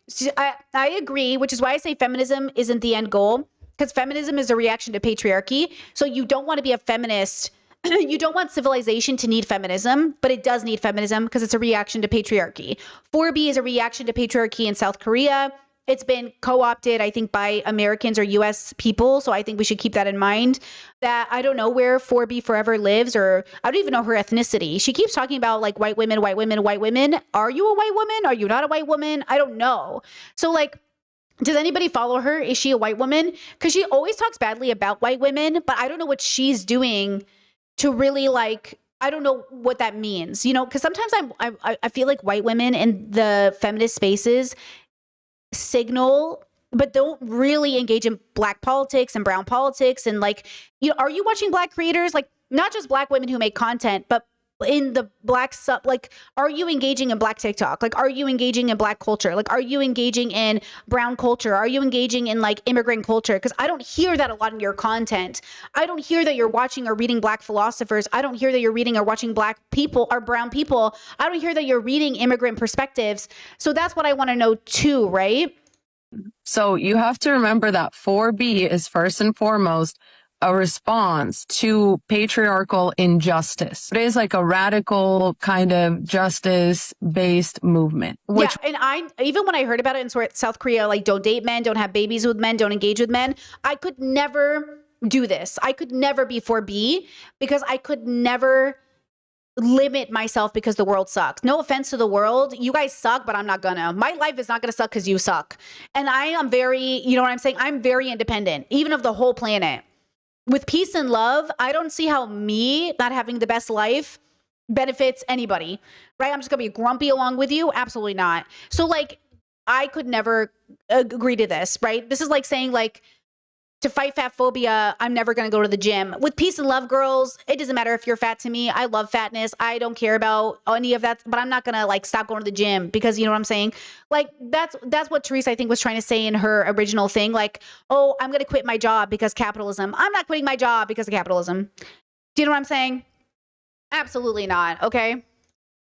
A: So I agree, which is why I say feminism isn't the end goal, because feminism is a reaction to patriarchy. So you don't want to be a feminist. You don't want civilization to need feminism, but it does need feminism because it's a reaction to patriarchy. 4B is a reaction to patriarchy in South Korea. It's been co-opted, I think, by Americans or US people. So I think we should keep that in mind. That I don't know where 4B forever lives, or I don't even know her ethnicity. She keeps talking about like white women, white women, white women. Are you a white woman? Are you not a white woman? I don't know. So like, does anybody follow her? Is she a white woman? Because she always talks badly about white women, but I don't know what she's doing to really like, I don't know what that means, you know, because sometimes I feel like white women in the feminist spaces signal but don't really engage in black politics and brown politics. And like, you know, are you watching black creators, like not just black women who make content, but in the black sub, like, are you engaging in black TikTok? Like, are you engaging in black culture? Like, are you engaging in brown culture? Are you engaging in like immigrant culture? Because I don't hear that a lot in your content. I don't hear that you're watching or reading black philosophers. I don't hear that you're reading or watching black people or brown people. I don't hear that you're reading immigrant perspectives. So that's what I want to know too, right?
D: So you have to remember that 4B is first and foremost a response to patriarchal injustice. It is like a radical kind of justice-based movement.
A: Yeah, and I, even when I heard about it in South Korea, like don't date men, don't have babies with men, don't engage with men, I could never do this. I could never be 4B because I could never limit myself because the world sucks. No offense to the world. You guys suck, but I'm not gonna. My life is not gonna suck because you suck. And I am very, you know what I'm saying? I'm very independent, even of the whole planet. With peace and love, I don't see how me not having the best life benefits anybody, right? I'm just gonna be grumpy along with you. Absolutely not. So like, I could never agree to this, right? This is like saying like, to fight fat phobia, I'm never going to go to the gym. With peace and love, girls, it doesn't matter if you're fat to me. I love fatness. I don't care about any of that, but I'm not going to like stop going to the gym because you know what I'm saying? Like that's what Therese, I think, was trying to say in her original thing. Like, oh, I'm going to quit my job because capitalism. I'm not quitting my job because of capitalism. Do you know what I'm saying? Absolutely not. Okay.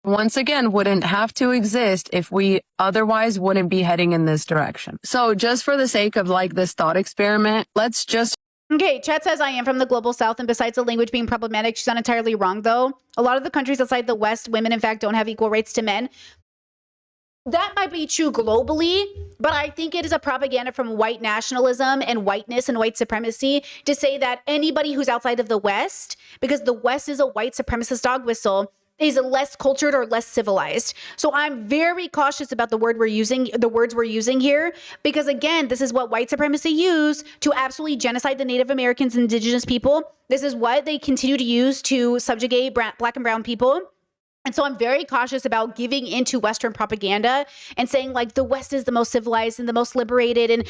D: Once again, wouldn't have to exist if we otherwise wouldn't be heading in this direction. So just for the sake of like this thought experiment, let's just...
A: Okay, Chat says I am from the global south, and besides the language being problematic, she's not entirely wrong though. A lot of the countries outside the West, women in fact don't have equal rights to men. That might be true globally, but I think it is a propaganda from white nationalism and whiteness and white supremacy to say that anybody who's outside of the West, because the West is a white supremacist dog whistle, is less cultured or less civilized. So I'm very cautious about the words we're using here, because again, this is what white supremacy used to absolutely genocide the Native Americans and indigenous people. This is what they continue to use to subjugate black and brown people. And so I'm very cautious about giving into Western propaganda and saying like the West is the most civilized and the most liberated. And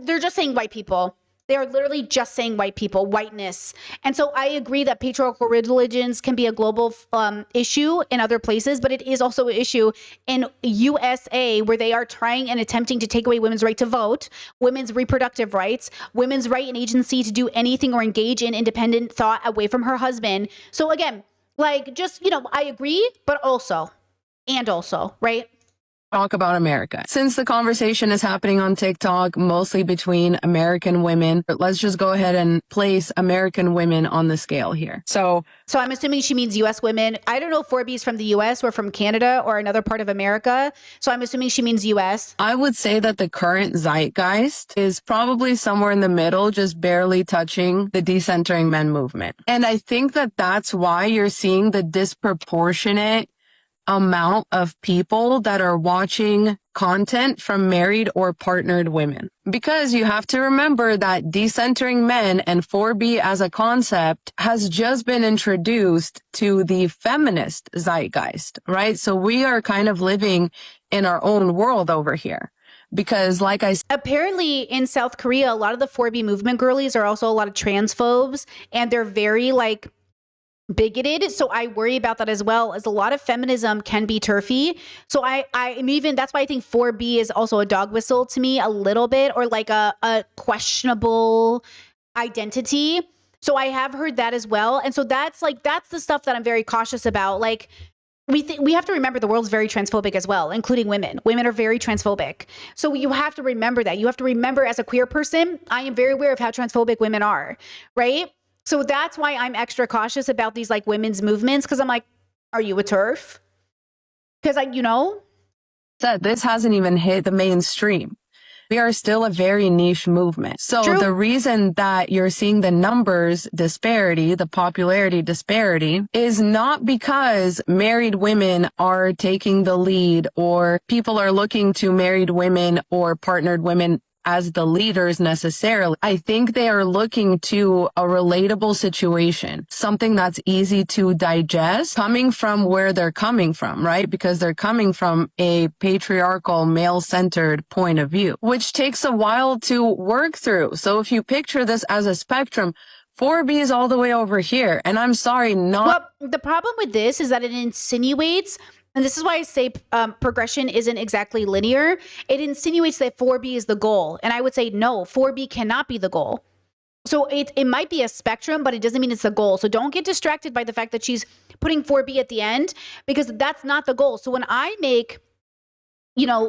A: they're just saying white people. They are literally just saying white people, whiteness. And so I agree that patriarchal religions can be a global issue in other places, but it is also an issue in USA, where they are trying and attempting to take away women's right to vote, women's reproductive rights, women's right and agency to do anything or engage in independent thought away from her husband. So again, like, just, I agree, but also, right?
D: Talk about America. Since the conversation is happening on TikTok, mostly between American women, let's just go ahead and place American women on the scale here. So
A: I'm assuming she means US women. I don't know if 4B is from the US or from Canada or another part of America. So I'm assuming she means US.
D: I would say that the current zeitgeist is probably somewhere in the middle, just barely touching the decentering men movement. And I think that that's why you're seeing the disproportionate amount of people that are watching content from married or partnered women. Because you have to remember that decentering men and 4B as a concept has just been introduced to the feminist zeitgeist, right? So we are kind of living in our own world over here. Because like I said,
A: apparently in South Korea, a lot of the 4B movement girlies are also a lot of transphobes, and they're very bigoted. So I worry about that as well, as a lot of feminism can be turfy. So I'm even, that's why I think 4B is also a dog whistle to me a little bit, or like a questionable identity. So I have heard that as well. And so that's the stuff that I'm very cautious about. Like, we have to remember the world's very transphobic as well, including women. Women are very transphobic. So you have to remember that. You have to remember, as a queer person, I am very aware of how transphobic women are, right? So that's why I'm extra cautious about these women's movements, because I'm like, are you a TERF? Because
D: this hasn't even hit the mainstream. We are still a very niche movement. So
A: True.
D: The reason that you're seeing the numbers disparity, the popularity disparity, is not because married women are taking the lead or people are looking to married women or partnered women as the leaders necessarily. I think they are looking to a relatable situation, something that's easy to digest, coming from where they're coming from, right? Because they're coming from a patriarchal, male-centered point of view, which takes a while to work through. So if you picture this as a spectrum, 4B is all the way over here. And I'm sorry,
A: Well, the problem with this is that it insinuates, and this is why I say progression isn't exactly linear. It insinuates that 4B is the goal. And I would say, no, 4B cannot be the goal. So it might be a spectrum, but it doesn't mean it's the goal. So don't get distracted by the fact that she's putting 4B at the end, because that's not the goal. So when I make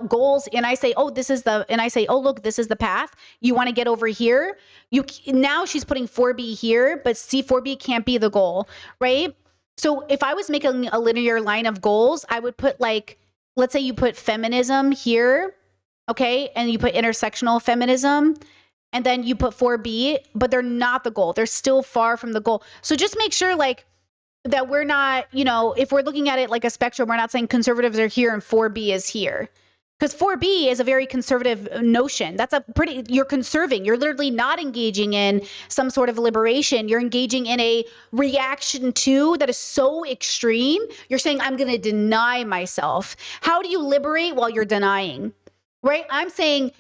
A: goals and I say, look, this is the path. You want to get over here. Now she's putting 4B here, but see, 4B can't be the goal, right? So if I was making a linear line of goals, I would put let's say you put feminism here, okay? And you put intersectional feminism, and then you put 4B, but they're not the goal. They're still far from the goal. So just make sure that we're not, if we're looking at it like a spectrum, we're not saying conservatives are here and 4B is here. Because 4B is a very conservative notion. You're conserving. You're literally not engaging in some sort of liberation. You're engaging in a reaction to that is so extreme. You're saying, I'm going to deny myself. How do you liberate while you're denying? Right? I'm saying,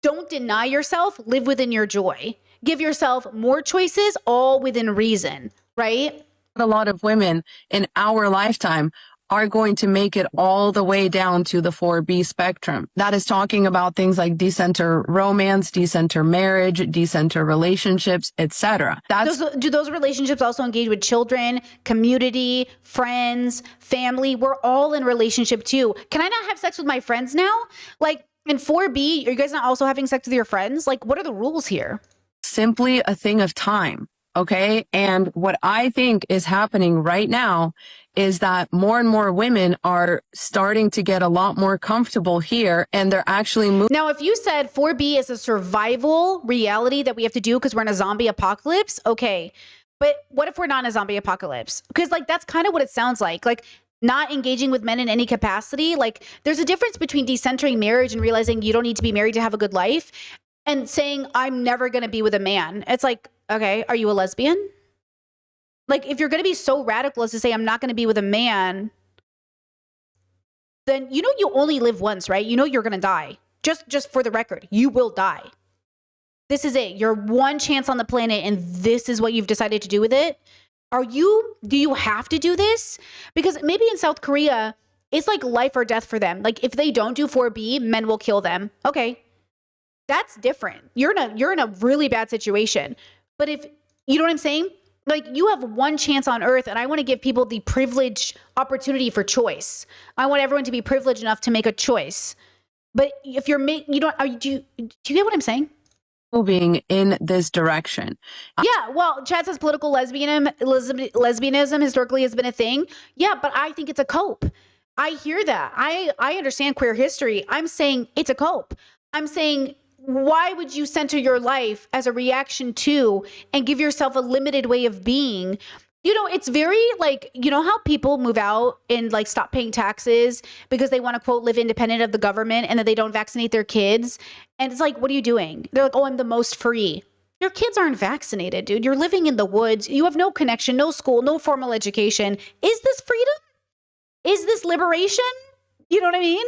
A: don't deny yourself. Live within your joy. Give yourself more choices, all within reason. Right?
D: A lot of women in our lifetime are going to make it all the way down to the 4B spectrum. That is talking about things like decenter romance, decenter marriage, decenter relationships, etc.
A: Do those relationships also engage with children, community, friends, family? We're all in relationship too. Can I not have sex with my friends now? In 4B, are you guys not also having sex with your friends? What are the rules here?
D: Simply a thing of time. Okay. And what I think is happening right now is that more and more women are starting to get a lot more comfortable here, and they're actually moving.
A: Now, if you said 4B is a survival reality that we have to do because we're in a zombie apocalypse, okay. But what if we're not in a zombie apocalypse? Because like that's kind of what it sounds like. Like not engaging with men in any capacity. Like there's a difference between decentering marriage and realizing you don't need to be married to have a good life and saying I'm never going to be with a man. It's like, okay, are you a lesbian? Like if you're going to be so radical as to say I'm not going to be with a man, then you know you only live once, right? You know you're going to die. Just for the record, you will die. This is it. Your one chance on the planet and this is what you've decided to do with it. Do you have to do this? Because maybe in South Korea, it's like life or death for them. Like if they don't do 4B, men will kill them. Okay. That's different. You're in a really bad situation. But if, you know what I'm saying? Like you have one chance on earth and I want to give people the privileged opportunity for choice. I want everyone to be privileged enough to make a choice. But if you're do you get what I'm saying?
D: Moving in this direction.
A: Yeah, well, Chad says political lesbianism historically has been a thing. Yeah, but I think it's a cope. I hear that. I understand queer history. I'm saying it's a cope. I'm saying, why would you center your life as a reaction to and give yourself a limited way of being? You know, it's very like, you know how people move out and like stop paying taxes because they want to quote live independent of the government and that they don't vaccinate their kids. And it's like, what are you doing? They're like, oh, I'm the most free. Your kids aren't vaccinated, dude. You're living in the woods. You have no connection, no school, no formal education. Is this freedom? Is this liberation? You know what I mean?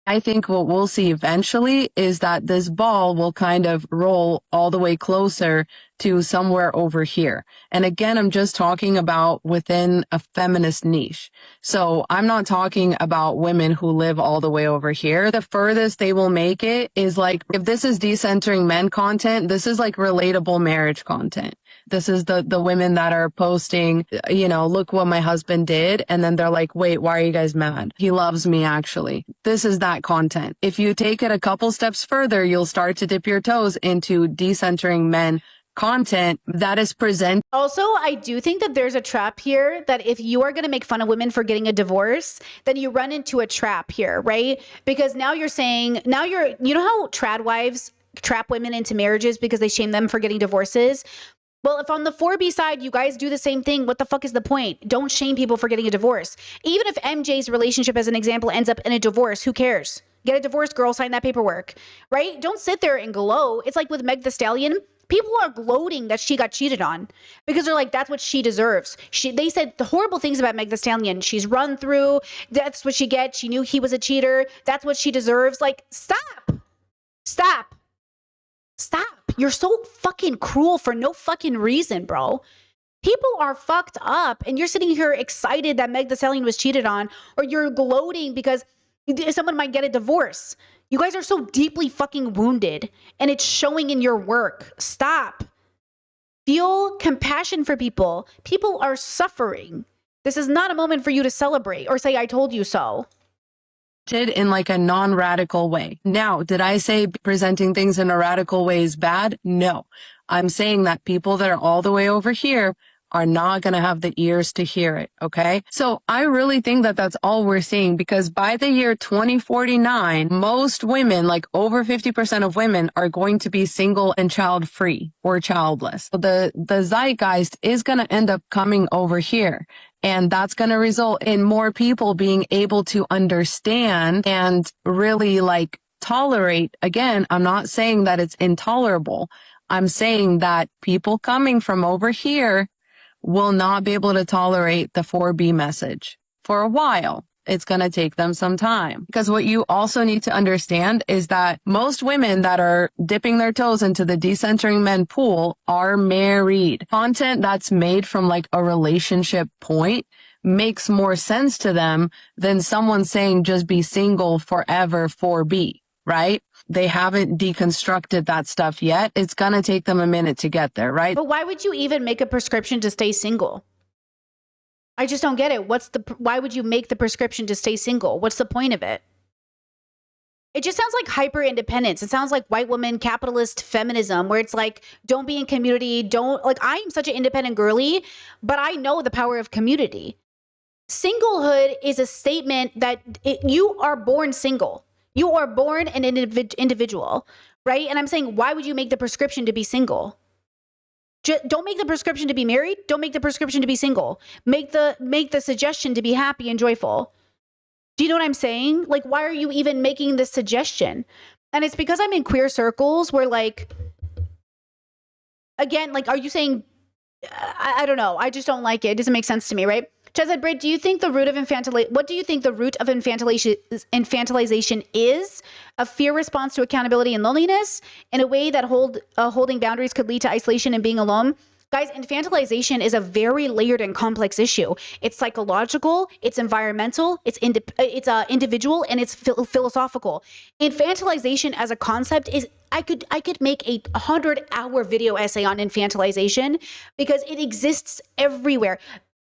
D: I think what we'll see eventually is that this ball will kind of roll all the way closer to somewhere over here. And again, I'm just talking about within a feminist niche. So I'm not talking about women who live all the way over here. The furthest they will make it is like, if this is decentering men content, this is like relatable marriage content. This is the women that are posting, you know, look what my husband did. And then they're like, wait, why are you guys mad? He loves me, actually. This is that content. If you take it a couple steps further, you'll start to dip your toes into decentering men content that is present.
A: Also, I do think that there's a trap here that if you are going to make fun of women for getting a divorce, then you run into a trap here, right? Because now you're saying, you know how trad wives trap women into marriages because they shame them for getting divorces? Well, if on the 4B side, you guys do the same thing, what the fuck is the point? Don't shame people for getting a divorce. Even if MJ's relationship, as an example, ends up in a divorce, who cares? Get a divorce, girl, sign that paperwork, right? Don't sit there and glow. It's like with Meg Thee Stallion. People are gloating that she got cheated on because they're like, that's what she deserves. They said the horrible things about Meg Thee Stallion. She's run through. That's what she gets. She knew he was a cheater. That's what she deserves. Like, stop. Stop. Stop. You're so fucking cruel for no fucking reason, bro. People are fucked up and you're sitting here excited that Meg Thee Stallion was cheated on, or you're gloating because someone might get a divorce. You guys are so deeply fucking wounded and it's showing in your work. Stop. Feel compassion for people. People are suffering. This is not a moment for you to celebrate or say, I told you so.
D: In like a non-radical way. Now, did I say presenting things in a radical way is bad? No. I'm saying that people that are all the way over here are not going to have the ears to hear it. Okay. So I really think that that's all we're seeing, because by the year 2049, most women, like over 50% of women, are going to be single and child free or childless. So the zeitgeist is going to end up coming over here. And that's going to result in more people being able to understand and really like tolerate. Again, I'm not saying that it's intolerable. I'm saying that people coming from over here will not be able to tolerate the 4B message for a while. It's going to take them some time, because what you also need to understand is that most women that are dipping their toes into the decentering men pool are married. Content that's made from like a relationship point makes more sense to them than someone saying just be single forever 4B, right? They haven't deconstructed that stuff yet. It's going to take them a minute to get there, right?
A: But why would you even make a prescription to stay single? I just don't get it. Why would you make the prescription to stay single? What's the point of it? It just sounds like hyper independence. It sounds like white woman capitalist feminism, where it's like, don't be in community. I am such an independent girly, but I know the power of community. Singlehood is a statement that you are born single. You are born an individual, right? And I'm saying, why would you make the prescription to be single? Don't make the prescription to be married. Don't make the prescription to be single. Make the suggestion to be happy and joyful. Do you know what I'm saying? Like, why are you even making this suggestion? And it's because I'm in queer circles where, like, again, like, are you saying, I don't know. I just don't like it. It doesn't make sense to me, right? Chad said, Britt, do you think the root of what do you think the root of infantilization is? A fear response to accountability and loneliness in a way that holding boundaries could lead to isolation and being alone? Guys, infantilization is a very layered and complex issue. It's psychological, it's environmental, it's individual, and it's philosophical. Infantilization as a concept is, I could make a 100-hour video essay on infantilization because it exists everywhere.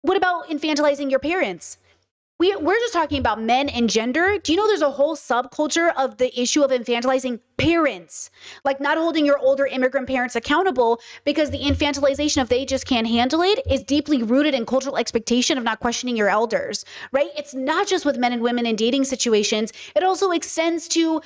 A: What about infantilizing your parents? We're just talking about men and gender. Do you know there's a whole subculture of the issue of infantilizing parents? Like not holding your older immigrant parents accountable because the infantilization of they just can't handle it is deeply rooted in cultural expectation of not questioning your elders, right? It's not just with men and women in dating situations. It also extends to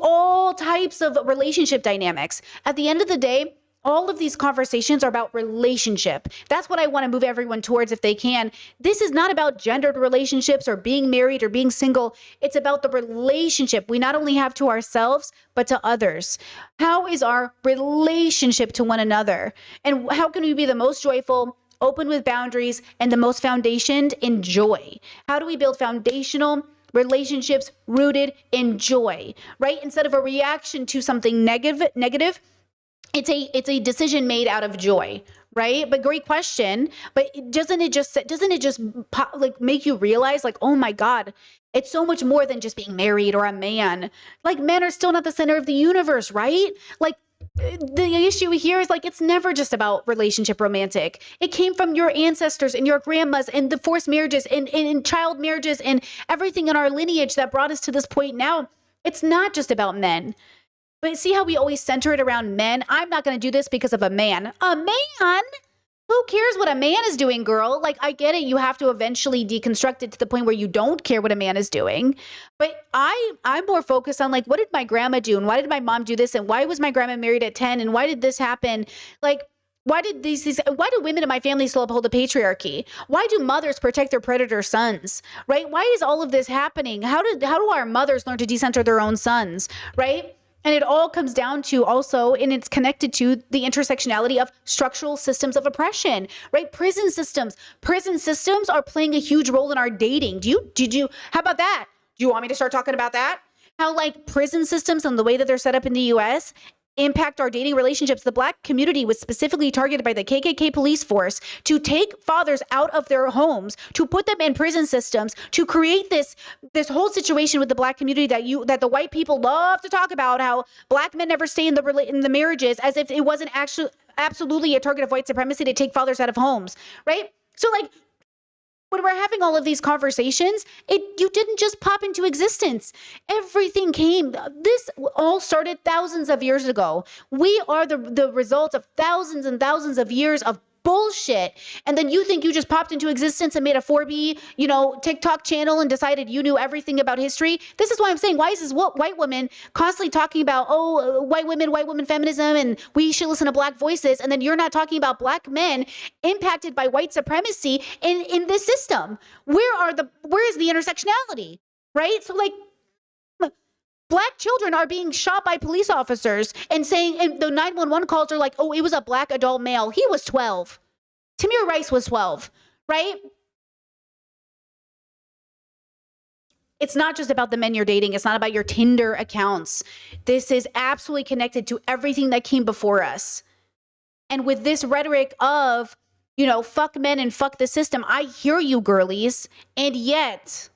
A: all types of relationship dynamics. At the end of the day, all of these conversations are about relationship. That's what I want to move everyone towards if they can. This is not about gendered relationships or being married or being single. It's about the relationship we not only have to ourselves, but to others. How is our relationship to one another? And how can we be the most joyful, open with boundaries, and the most foundationed in joy? How do we build foundational relationships rooted in joy, right? Instead of a reaction to something negative, it's a decision made out of joy, right? But great question. But doesn't it just like make you realize, like, oh my God, it's so much more than just being married or a man. Like, men are still not the center of the universe, right? Like, the issue here is, like, it's never just about relationship romantic. It came from your ancestors and your grandmas and the forced marriages and child marriages and everything in our lineage that brought us to this point now. It's not just about men. But see how we always center it around men? I'm not going to do this because of a man. A man? Who cares what a man is doing, girl? Like, I get it. You have to eventually deconstruct it to the point where you don't care what a man is doing. But I'm more focused on, like, what did my grandma do? And why did my mom do this? And why was my grandma married at 10? And why did this happen? Like, why do women in my family still uphold the patriarchy? Why do mothers protect their predator sons? Right? Why is all of this happening? How do our mothers learn to decenter their own sons? Right? And it all comes down to also, and it's connected to the intersectionality of structural systems of oppression, right? Prison systems are playing a huge role in our dating. How about that? Do you want me to start talking about that? How, like, prison systems and the way that they're set up in the US impact our dating relationships. The Black community was specifically targeted by the KKK police force to take fathers out of their homes, to put them in prison systems, to create this whole situation with the Black community that the white people love to talk about, how Black men never stay in the marriages, as if it wasn't actually absolutely a target of white supremacy to take fathers out of homes, right? So, like, when we're having all of these conversations, you didn't just pop into existence. Everything came. This all started thousands of years ago. We are the result of thousands and thousands of years of bullshit. And then you think you just popped into existence and made a 4B, TikTok channel and decided you knew everything about history. This is why I'm saying, why is this white woman constantly talking about, white women feminism, and we should listen to Black voices. And then you're not talking about Black men impacted by white supremacy in this system. Where is the intersectionality? Right? So, like, Black children are being shot by police officers and the 911 calls are like, oh, it was a Black adult male. He was 12. Tamir Rice was 12, right? It's not just about the men you're dating. It's not about your Tinder accounts. This is absolutely connected to everything that came before us. And with this rhetoric of, fuck men and fuck the system, I hear you, girlies. And yet,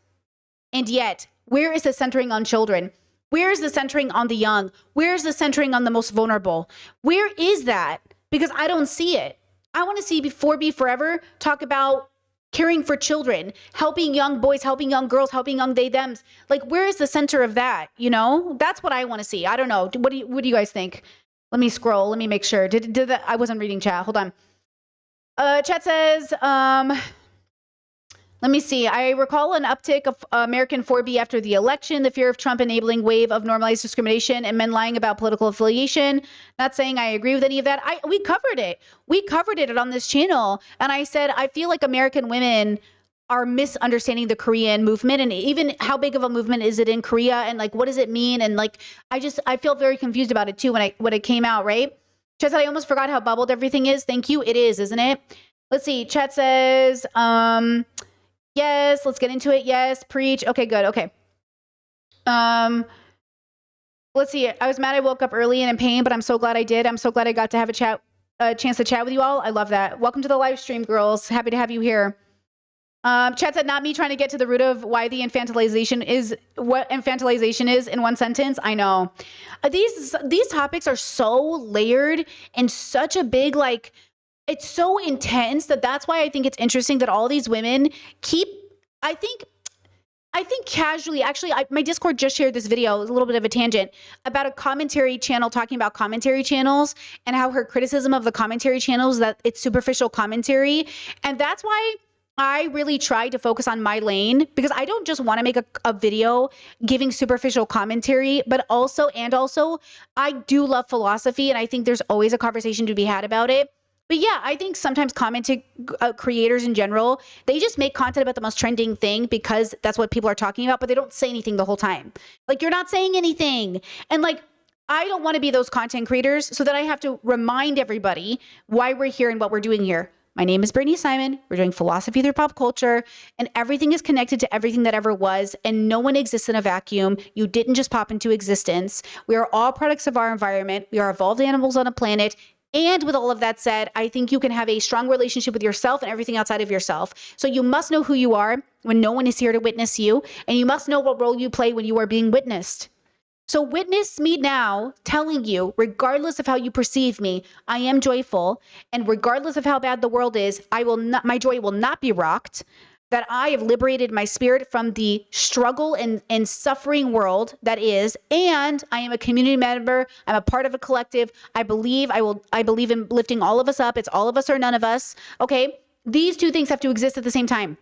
A: where is the centering on children? Where is the centering on the young? Where is the centering on the most vulnerable? Where is that? Because I don't see it. I want to see 4B Forever talk about caring for children, helping young boys, helping young girls, helping young they-thems. Like, where is the center of that? That's what I want to see. I don't know. What do you guys think? Let me scroll. Let me make sure. I wasn't reading chat. Hold on. Chat says, Let me see. I recall an uptick of American 4B after the election, the fear of Trump enabling wave of normalized discrimination and men lying about political affiliation. Not saying I agree with any of that. We covered it. We covered it on this channel. And I said, I feel like American women are misunderstanding the Korean movement, and even how big of a movement is it in Korea, and like what does it mean, and like I feel very confused about it too when it came out, right? Chat said I almost forgot how bubbled everything is. Thank you. It is, isn't it? Let's see. Chat says yes, let's get into it. Yes, preach. Okay, good. Okay. Let's see. I was mad I woke up early and in pain, but I'm so glad I did. I'm so glad I got to have a chance to chat with you all. I love that. Welcome to the live stream, girls. Happy to have you here. Chat said, not me trying to get to the root of why the infantilization is what infantilization is in one sentence. I know. These topics are so layered and such a big, like, it's so intense that's why I think it's interesting that all these women keep, I think casually, actually, my Discord just shared this video, a little bit of a tangent, about a commentary channel talking about commentary channels and how her criticism of the commentary channels, that it's superficial commentary. And that's why I really try to focus on my lane, because I don't just want to make a video giving superficial commentary, but also I do love philosophy, and I think there's always a conversation to be had about it. But yeah, I think sometimes commenting creators in general, they just make content about the most trending thing because that's what people are talking about, but they don't say anything the whole time. Like, you're not saying anything. And like, I don't want to be those content creators, so that I have to remind everybody why we're here and what we're doing here. My name is Brittany Simon. We're doing philosophy through pop culture, and everything is connected to everything that ever was, and no one exists in a vacuum. You didn't just pop into existence. We are all products of our environment. We are evolved animals on a planet. And with all of that said, I think you can have a strong relationship with yourself and everything outside of yourself. So you must know who you are when no one is here to witness you, and you must know what role you play when you are being witnessed. So witness me now telling you, regardless of how you perceive me, I am joyful. And regardless of how bad the world is, my joy will not be rocked. That I have liberated my spirit from the struggle and suffering world that is. And I am a community member. I'm a part of a collective. I believe in lifting all of us up. It's all of us or none of us. Okay. These two things have to exist at the same time.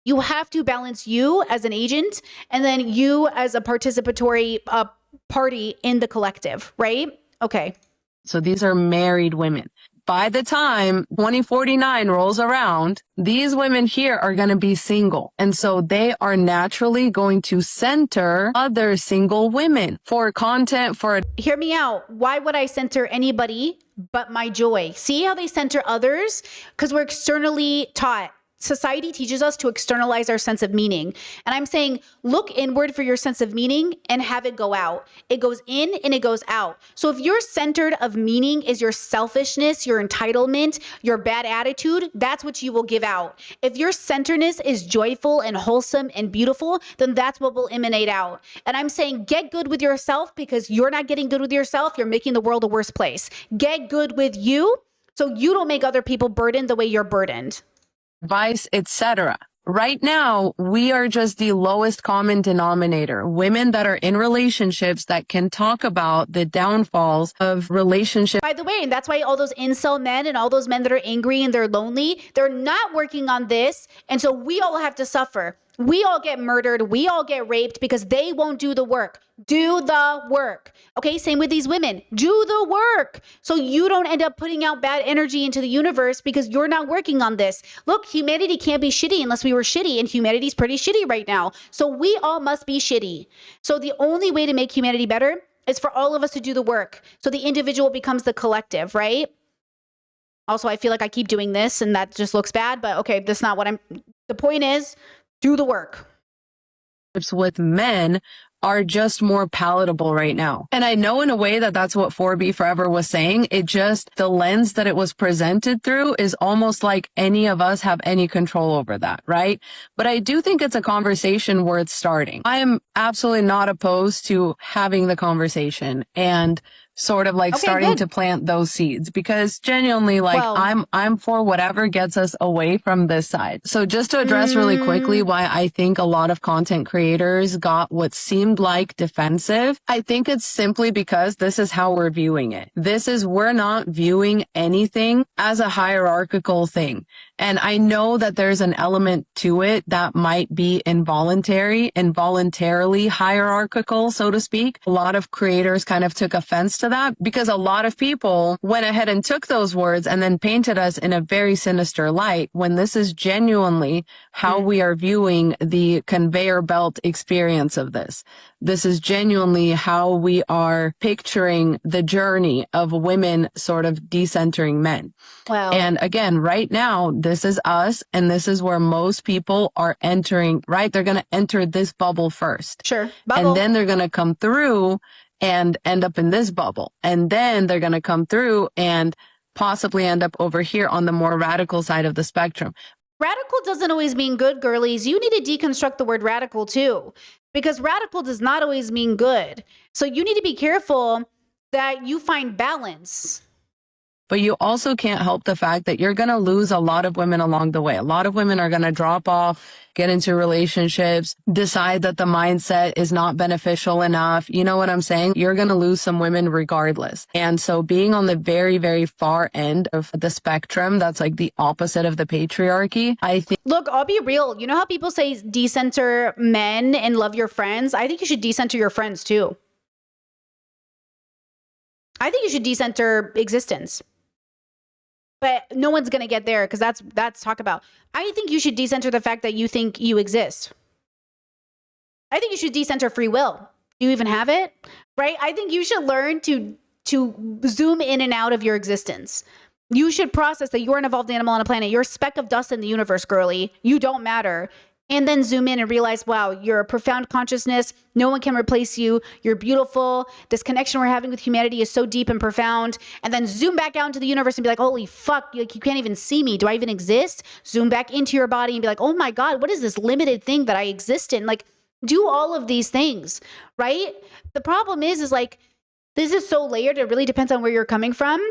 A: You have to balance you as an agent and then you as a participatory party in the collective, right? Okay.
D: So these are married women. By the time 2049 rolls around, these women here are going to be single. And so they are naturally going to center other single women for content, for...
A: Hear me out. Why would I center anybody but my joy? See how they center others? Because we're externally taught. Society teaches us to externalize our sense of meaning. And I'm saying, look inward for your sense of meaning and have it go out. It goes in and it goes out. So if your centered of meaning is your selfishness, your entitlement, your bad attitude, that's what you will give out. If your centeredness is joyful and wholesome and beautiful, then that's what will emanate out. And I'm saying, get good with yourself, because you're not getting good with yourself. You're making the world a worse place. Get good with you so you don't make other people burdened the way you're burdened.
D: Advice, etc. Right now, we are just the lowest common denominator. Women that are in relationships that can talk about the downfalls of relationships.
A: By the way, and that's why all those incel men and all those men that are angry and they're lonely, they're not working on this. And so we all have to suffer. We all get murdered. We all get raped because they won't do the work. Do the work. Okay, same with these women. Do the work. So you don't end up putting out bad energy into the universe because you're not working on this. Look, humanity can't be shitty unless we were shitty, and humanity's pretty shitty right now. So we all must be shitty. So the only way to make humanity better is for all of us to do the work. So the individual becomes the collective, right? Also, I feel like I keep doing this and that just looks bad, but okay, that's not what the point is. Do the work.
D: With men are just more palatable right now. And I know in a way that that's what 4B Forever was saying. It just, the lens that it was presented through is almost like any of us have any control over that, right? But I do think it's a conversation worth starting. I am absolutely not opposed to having the conversation and sort of like starting to plant those seeds, because genuinely, like, I'm for whatever gets us away from this side. So just to address really quickly why I think a lot of content creators got what seemed like defensive, I think it's simply because this is how we're viewing it. We're not viewing anything as a hierarchical thing. And I know that there's an element to it that might be involuntarily hierarchical, so to speak. A lot of creators kind of took offense to that because a lot of people went ahead and took those words and then painted us in a very sinister light when this is genuinely how we are viewing the conveyor belt experience of this. This is genuinely how we are picturing the journey of women sort of decentering men.
A: Wow.
D: And again, right now, this is us, and this is where most people are entering, right? They're going to enter this bubble first.
A: Sure. Bubble.
D: And then they're going to come through and end up in this bubble. And then they're going to come through and possibly end up over here on the more radical side of the spectrum.
A: Radical doesn't always mean good, girlies. You need to deconstruct the word radical too, because radical does not always mean good. So you need to be careful that you find balance.
D: But you also can't help the fact that you're going to lose a lot of women along the way. A lot of women are going to drop off, get into relationships, decide that the mindset is not beneficial enough. You know what I'm saying? You're going to lose some women regardless. And so being on the very, very far end of the spectrum, that's like the opposite of the patriarchy, I think.
A: Look, I'll be real. You know how people say decenter men and love your friends? I think you should decenter your friends too. I think you should decenter existence. But no one's going to get there because that's talk about. I think you should decenter the fact that you think you exist. I think you should decenter free will. Do you even have it? Right? I think you should learn to zoom in and out of your existence. You should process that you're an evolved animal on a planet. You're a speck of dust in the universe, girly. You don't matter. And then zoom in and realize, wow, you're a profound consciousness. No one can replace you. You're beautiful. This connection we're having with humanity is so deep and profound. And then zoom back out into the universe and be like, holy fuck, you can't even see me. Do I even exist? Zoom back into your body and be like, oh my God, what is this limited thing that I exist in? Like, do all of these things, right? The problem is like, this is so layered. It really depends on where you're coming from.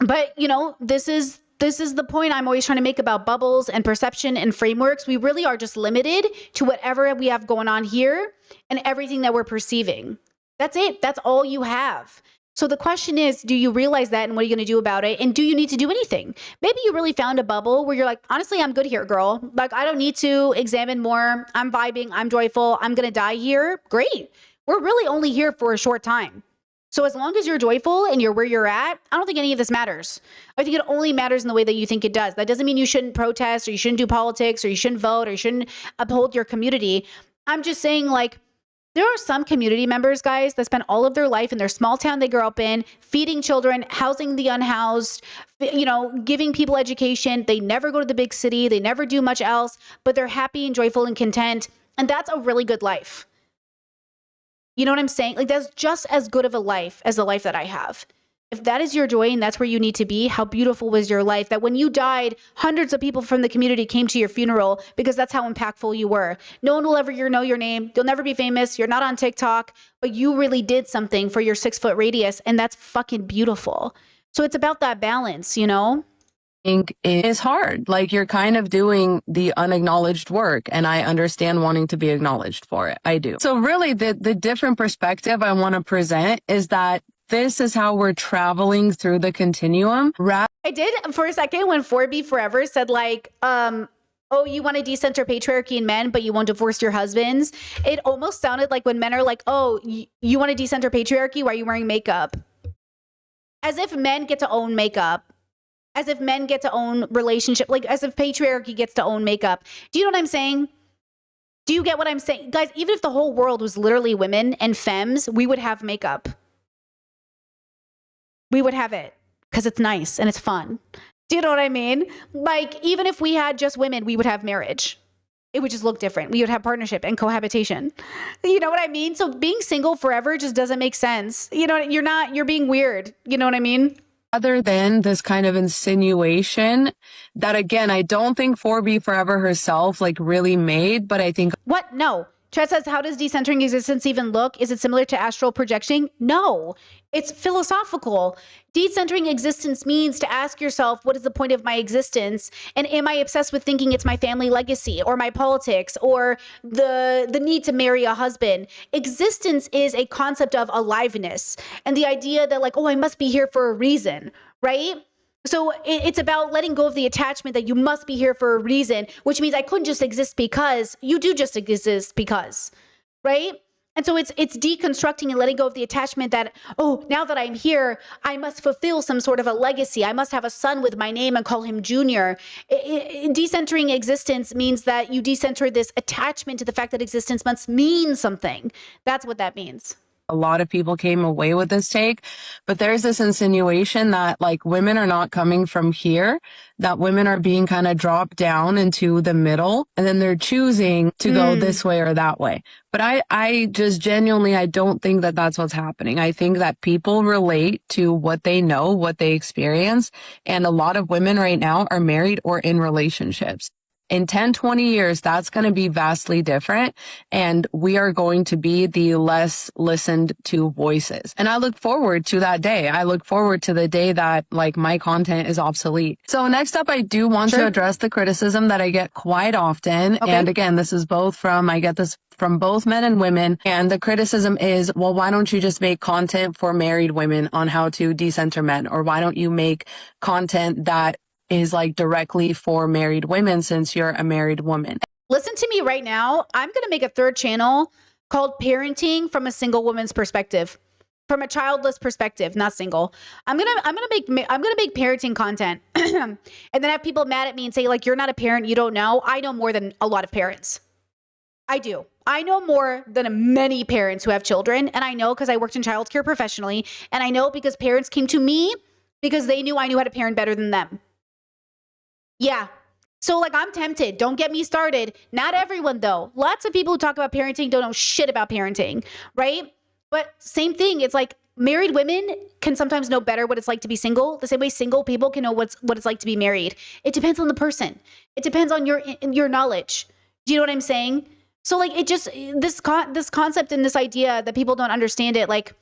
A: But, you know, this is the point I'm always trying to make about bubbles and perception and frameworks. We really are just limited to whatever we have going on here and everything that we're perceiving. That's it. That's all you have. So the question is, do you realize that and what are you going to do about it? And do you need to do anything? Maybe you really found a bubble where you're like, honestly, I'm good here, girl. Like, I don't need to examine more. I'm vibing. I'm joyful. I'm going to die here. Great. We're really only here for a short time. So as long as you're joyful and you're where you're at, I don't think any of this matters. I think it only matters in the way that you think it does. That doesn't mean you shouldn't protest or you shouldn't do politics or you shouldn't vote or you shouldn't uphold your community. I'm just saying, like, there are some community members, guys, that spend all of their life in their small town they grew up in, feeding children, housing the unhoused, you know, giving people education. They never go to the big city. They never do much else, but they're happy and joyful and content. And that's a really good life. You know what I'm saying? Like, that's just as good of a life as the life that I have. If that is your joy and that's where you need to be, how beautiful was your life that when you died, hundreds of people from the community came to your funeral because that's how impactful you were. No one will ever know your name. You'll never be famous. You're not on TikTok, but you really did something for your 6-foot radius. And that's fucking beautiful. So it's about that balance, you know?
D: Think it is hard. Like, you're kind of doing the unacknowledged work, and I understand wanting to be acknowledged for it. I do. So really the different perspective I want to present is that this is how we're traveling through the continuum.
A: I did for a second when 4B Forever said like, oh, you want to decenter patriarchy in men, but you won't divorce your husbands. It almost sounded like when men are like, oh, you want to decenter patriarchy? Why are you wearing makeup? As if men get to own makeup. As if men get to own relationship, like as if patriarchy gets to own makeup. Do you know what I'm saying? Do you get what I'm saying? Guys, even if the whole world was literally women and femmes, we would have makeup. We would have it because it's nice and it's fun. Do you know what I mean? Like, even if we had just women, we would have marriage. It would just look different. We would have partnership and cohabitation. You know what I mean? So being single forever just doesn't make sense. You know, you're being weird. You know what I mean?
D: Other than this kind of insinuation that, again, I don't think 4B Forever herself like really made, but I think.
A: What? No. Chet says, how does decentering existence even look? Is it similar to astral projecting? No, it's philosophical. Decentering existence means to ask yourself, what is the point of my existence? And am I obsessed with thinking it's my family legacy or my politics or the need to marry a husband? Existence is a concept of aliveness and the idea that like, oh, I must be here for a reason, right? So it's about letting go of the attachment that you must be here for a reason, which means I couldn't just exist because. You do just exist because, right? And so it's deconstructing and letting go of the attachment that, oh, now that I'm here, I must fulfill some sort of a legacy. I must have a son with my name and call him Junior. Decentering existence means that you decenter this attachment to the fact that existence must mean something. That's what that means.
D: A lot of people came away with this take, but there's this insinuation that like women are not coming from here, that women are being kind of dropped down into the middle and then they're choosing to go this way or that way. But I just genuinely, I don't think that that's what's happening. I think that people relate to what they know, what they experience. And a lot of women right now are married or in relationships. In 10, 20 years, that's going to be vastly different. And we are going to be the less listened to voices. And I look forward to that day. I look forward to the day that like my content is obsolete. So next up, I do want to address the criticism that I get quite often.
A: Okay.
D: And again, this is I get this from both men and women. And the criticism is, well, why don't you just make content for married women on how to decenter men? Or why don't you make content that is like directly for married women since you're a married woman?
A: Listen to me right now. I'm going to make a third channel called Parenting from a Single Woman's Perspective, from a childless perspective, not single. I'm going to make parenting content and then have people mad at me and say like, you're not a parent. You don't know. I know more than a lot of parents. I do. I know more than many parents who have children. And I know because I worked in childcare professionally. And I know because parents came to me because they knew I knew how to parent better than them. Yeah. So like I'm tempted. Don't get me started. Not everyone though. Lots of people who talk about parenting don't know shit about parenting, right? But same thing. It's like married women can sometimes know better what it's like to be single. The same way single people can know what it's like to be married. It depends on the person. It depends on your knowledge. Do you know what I'm saying? So like it just this concept and this idea that people don't understand it, like,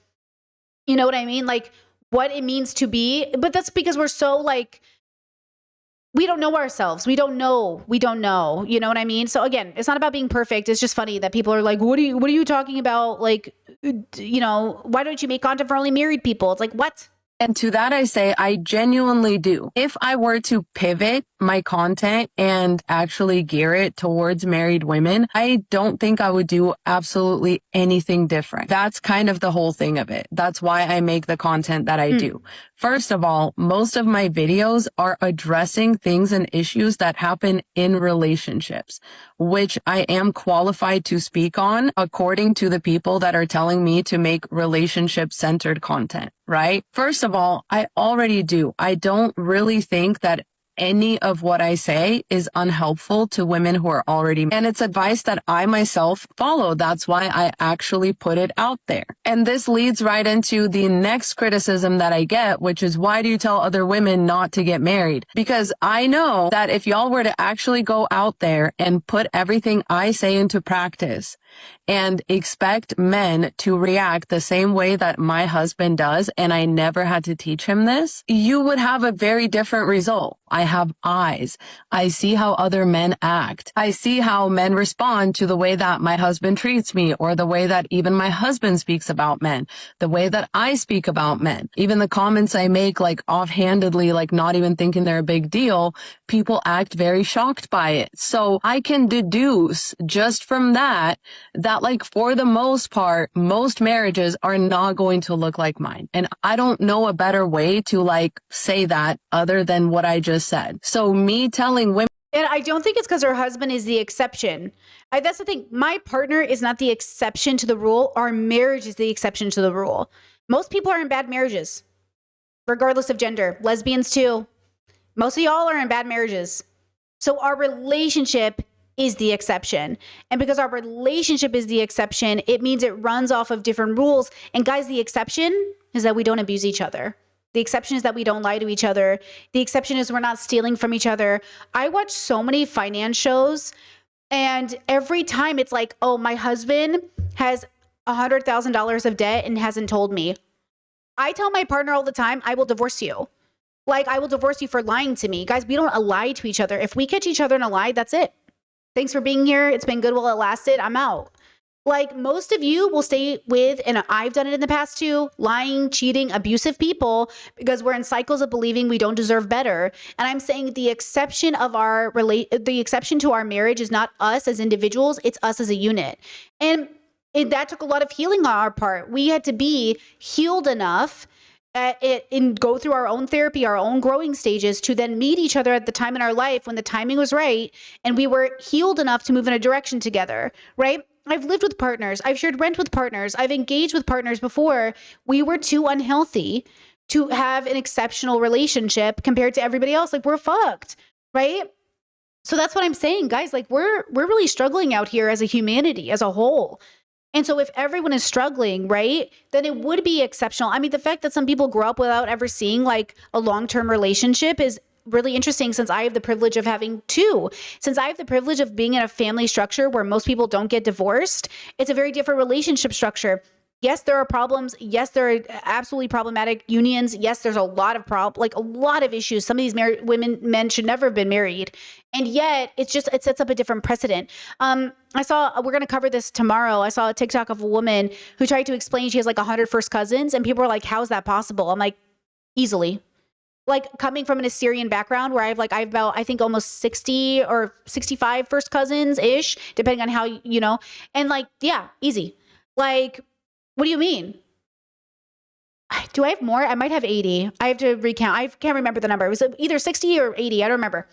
A: you know what I mean? Like what it means to be. But that's because we're so like, we don't know ourselves. We don't know. You know what I mean? So again, it's not about being perfect. It's just funny that people are like, what are you talking about? Like, you know, why don't you make content for only married people? It's like, what?
D: And to that, I say, I genuinely do. If I were to pivot my content and actually gear it towards married women, I don't think I would do absolutely anything different. That's kind of the whole thing of it. That's why I make the content that I do. First of all, most of my videos are addressing things and issues that happen in relationships, which I am qualified to speak on according to the people that are telling me to make relationship-centered content, right? First of all, I already do. I don't really think that any of what I say is unhelpful to women who are already, and it's advice that I myself follow. That's why I actually put it out there. And this leads right into the next criticism that I get, which is, why do you tell other women not to get married? Because I know that if y'all were to actually go out there and put everything I say into practice and expect men to react the same way that my husband does, and I never had to teach him this, you would have a very different result. I have eyes. I see how other men act. I see how men respond to the way that my husband treats me, or the way that even my husband speaks about men, the way that I speak about men, even the comments I make like offhandedly, like not even thinking they're a big deal. People act very shocked by it. So I can deduce just from that like for the most part, most marriages are not going to look like mine. And I don't know a better way to like say that other than what I just said. So me telling women,
A: and I don't think it's because her husband is the exception. That's the thing. My partner is not the exception to the rule. Our marriage is the exception to the rule. Most people are in bad marriages, regardless of gender. Lesbians too. Most of y'all are in bad marriages. So our relationship is the exception. And because our relationship is the exception, it means it runs off of different rules. And guys, the exception is that we don't abuse each other. The exception is that we don't lie to each other. The exception is we're not stealing from each other. I watch so many finance shows, and every time it's like, oh, my husband has $100,000 of debt and hasn't told me. I tell my partner all the time, I will divorce you. Like, I will divorce you for lying to me. Guys, we don't lie to each other. If we catch each other in a lie, that's it. Thanks for being here. It's been good while it lasted. I'm out. Like most of you will stay with, and I've done it in the past too, lying, cheating, abusive people because we're in cycles of believing we don't deserve better. And I'm saying the exception to our marriage is not us as individuals, it's us as a unit. And that took a lot of healing on our part. We had to be healed enough and go through our own therapy, our own growing stages to then meet each other at the time in our life when the timing was right and we were healed enough to move in a direction together, right? I've lived with partners. I've shared rent with partners. I've engaged with partners before. We were too unhealthy to have an exceptional relationship compared to everybody else. Like we're fucked, right? So that's what I'm saying, guys. Like we're really struggling out here as a humanity, as a whole. And so if everyone is struggling, right, then it would be exceptional. I mean, the fact that some people grow up without ever seeing like a long-term relationship is really interesting since I have the privilege of having two. Since I have the privilege of being in a family structure where most people don't get divorced, it's a very different relationship structure. Yes, there are problems. Yes, there are absolutely problematic unions. Yes, there's a lot of a lot of issues. Some of these men should never have been married. And yet it sets up a different precedent. We're going to cover this tomorrow. I saw a TikTok of a woman who tried to explain she has like 100 first cousins and people were like, how is that possible? I'm like, easily. Like coming from an Assyrian background where I've about, I think almost 60 or 65 first cousins ish, depending on how, and like, yeah, easy. Like, what do you mean? Do I have more? I might have 80. I have to recount. I can't remember the number. It was either 60 or 80. I don't remember.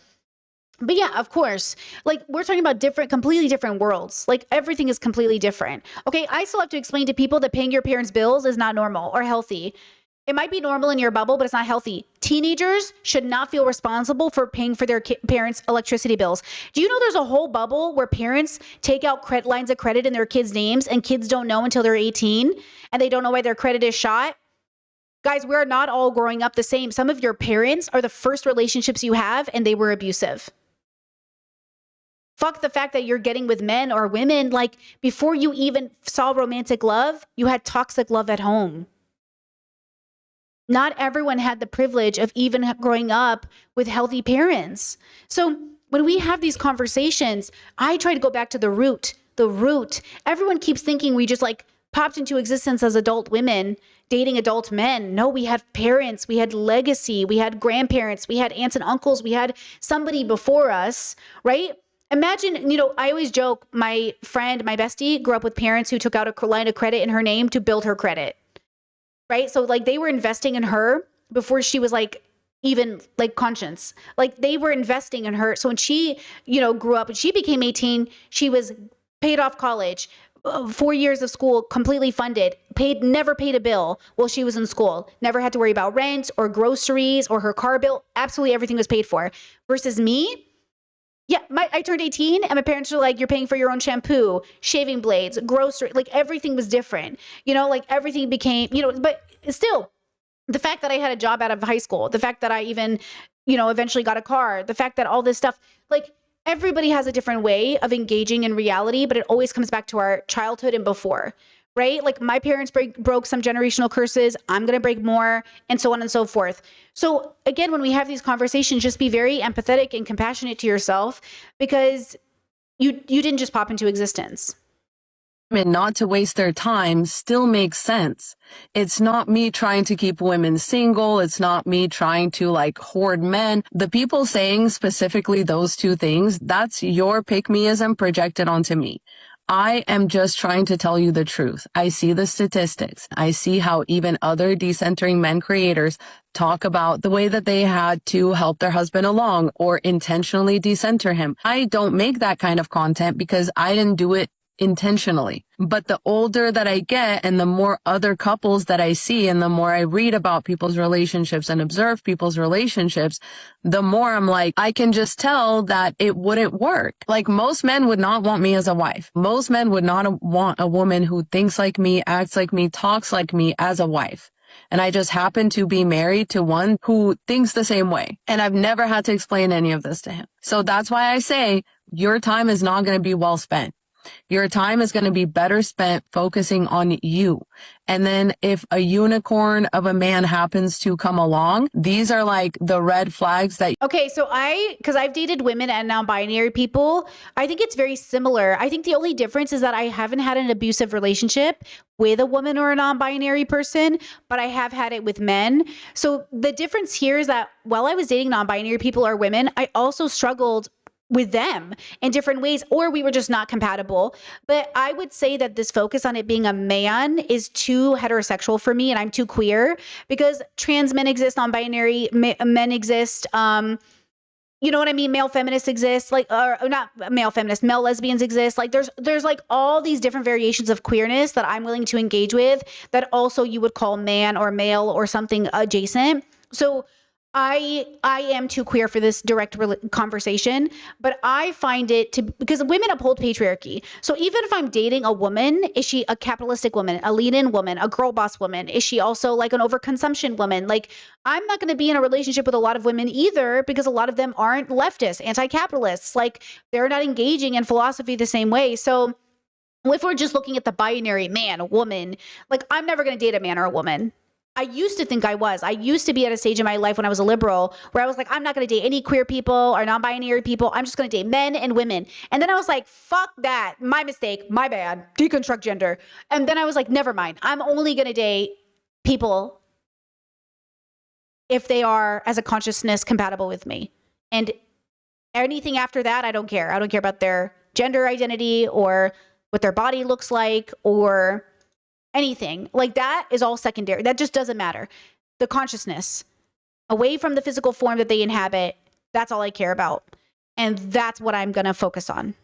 A: But yeah, of course, like we're talking about completely different worlds. Like everything is completely different. Okay. I still have to explain to people that paying your parents' bills is not normal or healthy. It might be normal in your bubble, but it's not healthy. Teenagers should not feel responsible for paying for their parents' electricity bills. Do you know there's a whole bubble where parents take out lines of credit in their kids' names and kids don't know until they're 18 and they don't know why their credit is shot? Guys, we're not all growing up the same. Some of your parents are the first relationships you have and they were abusive. Fuck the fact that you're getting with men or women. Like before you even saw romantic love, you had toxic love at home. Not everyone had the privilege of even growing up with healthy parents. So when we have these conversations, I try to go back to the root. Everyone keeps thinking we just like popped into existence as adult women dating adult men. No, we had parents, we had legacy, we had grandparents, we had aunts and uncles, we had somebody before us, right? Imagine, I always joke, my friend, my bestie grew up with parents who took out a line of credit in her name to build her credit. Right? So like they were investing in her before she was like even like conscious. Like they were investing in her. So when she, grew up and she became 18, she was paid off college, 4 years of school completely funded, never paid a bill while she was in school, never had to worry about rent or groceries or her car bill. Absolutely everything was paid for. Versus me, yeah, I turned 18 and my parents were like, you're paying for your own shampoo, shaving blades, grocery, like everything was different, like everything became, but still the fact that I had a job out of high school, the fact that I even, eventually got a car, the fact that all this stuff, like everybody has a different way of engaging in reality, but it always comes back to our childhood and before. Right? Like my parents broke some generational curses. I'm going to break more and so on and so forth. So again, when we have these conversations, just be very empathetic and compassionate to yourself because you didn't just pop into existence.
D: And not to waste their time still makes sense. It's not me trying to keep women single. It's not me trying to like hoard men. The people saying specifically those two things, that's your pick-meism projected onto me. I am just trying to tell you the truth. I see the statistics. I see how even other decentering men creators talk about the way that they had to help their husband along or intentionally decenter him. I don't make that kind of content because I didn't do it intentionally. But the older that I get and the more other couples that I see and the more I read about people's relationships and observe people's relationships, the more I'm like, I can just tell that it wouldn't work. Like most men would not want me as a wife. Most men would not want a woman who thinks like me, acts like me, talks like me as a wife. And I just happen to be married to one who thinks the same way. And I've never had to explain any of this to him. So that's why I say your time is not going to be well spent. Your time is going to be better spent focusing on you. And then if a unicorn of a man happens to come along, these are like the red flags that.
A: Okay, so because I've dated women and non-binary people, I think it's very similar. I think the only difference is that I haven't had an abusive relationship with a woman or a non-binary person, but I have had it with men. So the difference here is that while I was dating non-binary people or women, I also struggled with them in different ways, or we were just not compatible. But I would say that this focus on it being a man is too heterosexual for me, and I'm too queer, because trans men exist, non-binary men exist. You know what I mean? Male feminists exist, like, or not male feminists, male lesbians exist. Like there's like all these different variations of queerness that I'm willing to engage with that also you would call man or male or something adjacent. So I am too queer for this direct conversation, but I find it to, because women uphold patriarchy. So even if I'm dating a woman, is she a capitalistic woman, a lean-in woman, a girl boss woman? Is she also like an overconsumption woman? Like, I'm not going to be in a relationship with a lot of women either, because a lot of them aren't leftists, anti-capitalists. Like, they're not engaging in philosophy the same way. So if we're just looking at the binary man, woman, like, I'm never going to date a man or a woman. I used to think I was. I used to be at a stage in my life when I was a liberal where I was like, I'm not going to date any queer people or non-binary people. I'm just going to date men and women. And then I was like, fuck that. My mistake. My bad. Deconstruct gender. And then I was like, never mind. I'm only going to date people if they are as a consciousness compatible with me. And anything after that, I don't care. I don't care about their gender identity or what their body looks like or anything. Like, that is all secondary. That just doesn't matter. The consciousness, away from the physical form that they inhabit, that's all I care about. And that's what I'm going to focus on.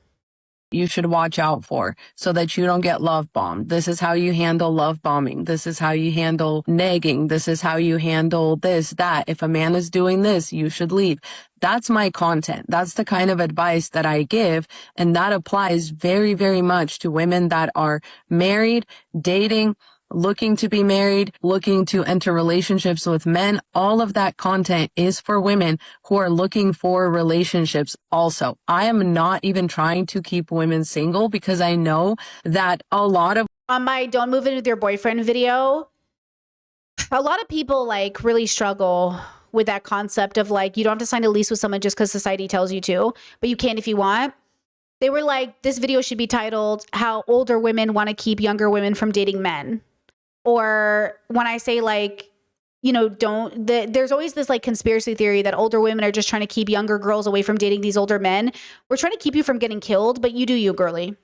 D: You should watch out for so that you don't get love bombed. This is how you handle love bombing. This is how you handle negging. This is how you handle this, that. If a man is doing this, you should leave. That's my content. That's the kind of advice that I give. And that applies very, very much to women that are married, dating, looking to be married, looking to enter relationships with men. All of that content is for women who are looking for relationships also. I am not even trying to keep women single, because I know that a lot of...
A: On my Don't Move In With Your Boyfriend video, a lot of people like really struggle with that concept of like, you don't have to sign a lease with someone just because society tells you to, but you can if you want. They were like, this video should be titled How Older Women Want to Keep Younger Women from Dating Men. Or when I say like, you know, there's always this like conspiracy theory that older women are just trying to keep younger girls away from dating these older men. We're trying to keep you from getting killed, but you do you, girly.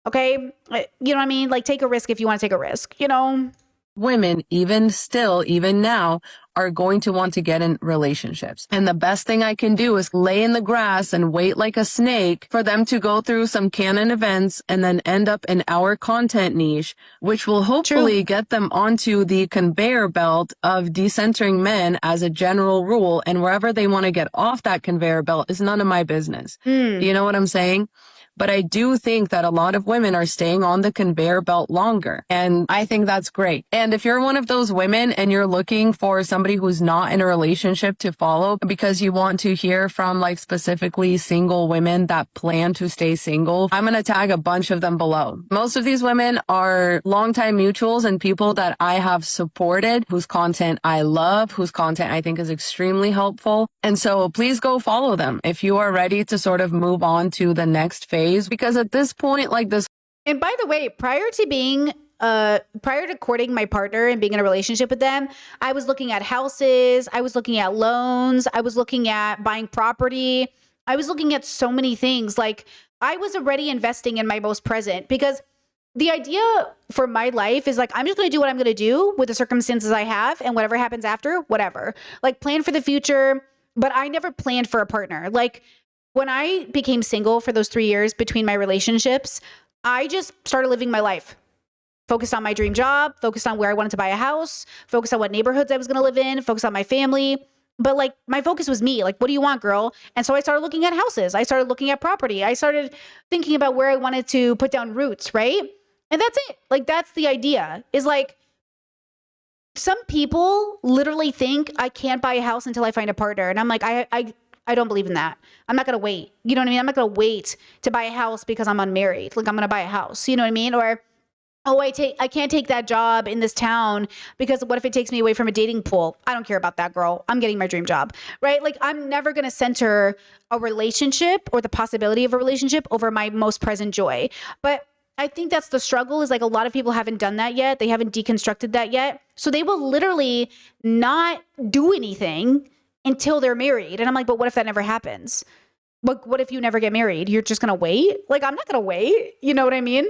A: Okay? You know what I mean? Like, take a risk if you want to take a risk, you know?
D: Women, even now, are going to want to get in relationships. And the best thing I can do is lay in the grass and wait like a snake for them to go through some canon events and then end up in our content niche, which will hopefully get them onto the conveyor belt of decentering men as a general rule. And wherever they want to get off that conveyor belt is none of my business. You know what I'm saying? But I do think that a lot of women are staying on the conveyor belt longer. And I think that's great. And if you're one of those women and you're looking for somebody who's not in a relationship to follow because you want to hear from like specifically single women that plan to stay single, I'm going to tag a bunch of them below. Most of these women are longtime mutuals and people that I have supported, whose content I love, whose content I think is extremely helpful. And so please go follow them if you are ready to sort of move on to the next phase. Because at this point, like this.
A: And by the way, prior to courting my partner and being in a relationship with them, I was looking at houses, I was looking at loans, I was looking at buying property, I was looking at so many things. Like, I was already investing in my most present, because the idea for my life is like, I'm just going to do what I'm going to do with the circumstances I have, and whatever happens after, whatever. Like, plan for the future, but I never planned for a partner. Like, when I became single for those 3 years between my relationships, I just started living my life. Focused on my dream job, focused on where I wanted to buy a house, focused on what neighborhoods I was going to live in, focused on my family. But like, my focus was me. Like, what do you want, girl? And so I started looking at houses. I started looking at property. I started thinking about where I wanted to put down roots, right? And that's it. Like, that's the idea, is like, some people literally think I can't buy a house until I find a partner. And I'm like, I I don't believe in that. I'm not going to wait. You know what I mean? I'm not going to wait to buy a house because I'm unmarried. Like, I'm going to buy a house. You know what I mean? Or, oh, I can't take that job in this town because what if it takes me away from a dating pool? I don't care about that, girl. I'm getting my dream job, right? Like, I'm never going to center a relationship or the possibility of a relationship over my most present joy. But I think that's the struggle, is like a lot of people haven't done that yet. They haven't deconstructed that yet. So they will literally not do anything until they're married. And I'm like, but what if that never happens? What if you never get married? You're just going to wait? Like, I'm not going to wait. You know what I mean?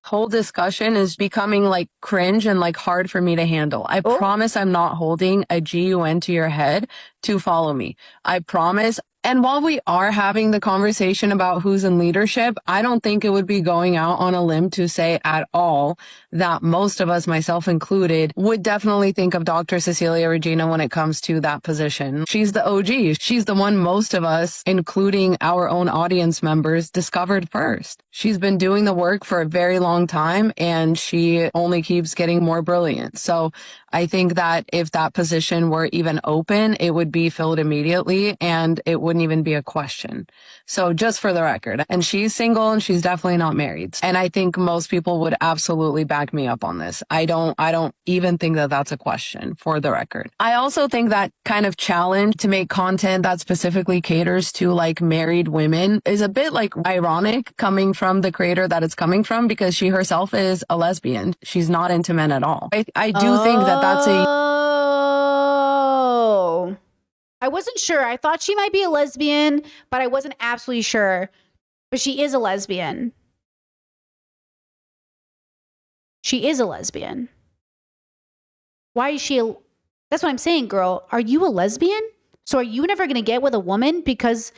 D: Whole discussion is becoming like cringe and like hard for me to handle. I promise I'm not holding a GUN to your head to follow me. I promise. And while we are having the conversation about who's in leadership, I don't think it would be going out on a limb to say at all that most of us, myself included, would definitely think of Dr. Cecilia Regina when it comes to that position. She's the OG. She's the one most of us, including our own audience members, discovered first. She's been doing the work for a very long time, and she only keeps getting more brilliant. So I think that if that position were even open, it would be filled immediately, and it wouldn't even be a question. So just for the record, and she's single and she's definitely not married. And I think most people would absolutely back me up on this. I don't even think that that's a question, for the record. I also think that kind of challenge to make content that specifically caters to like married women is a bit like ironic coming from the creator that it's coming from, because she herself is a lesbian. She's not into men at all. I do think that that's a...
A: Oh, I wasn't sure. I thought she might be a lesbian, but I wasn't absolutely sure. But she is a lesbian. She is a lesbian. Why is she a... That's what I'm saying, girl. Are you a lesbian? So are you never going to get with a woman because...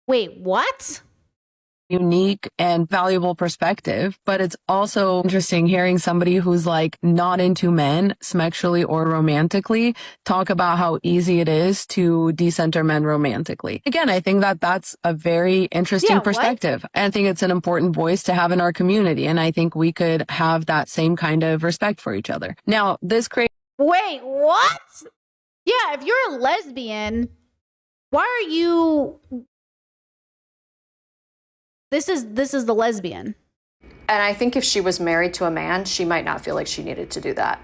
A: Wait, what?
D: Unique and valuable perspective, but it's also interesting hearing somebody who's like not into men sexually or romantically talk about how easy it is to decenter men romantically. Again, I think that that's a very interesting perspective. And I think it's an important voice to have in our community. And I think we could have that same kind of respect for each other. Now, this creates...
A: Wait, what? Yeah, if you're a lesbian, why are you... This is the lesbian.
B: And I think if she was married to a man, she might not feel like she needed to do that.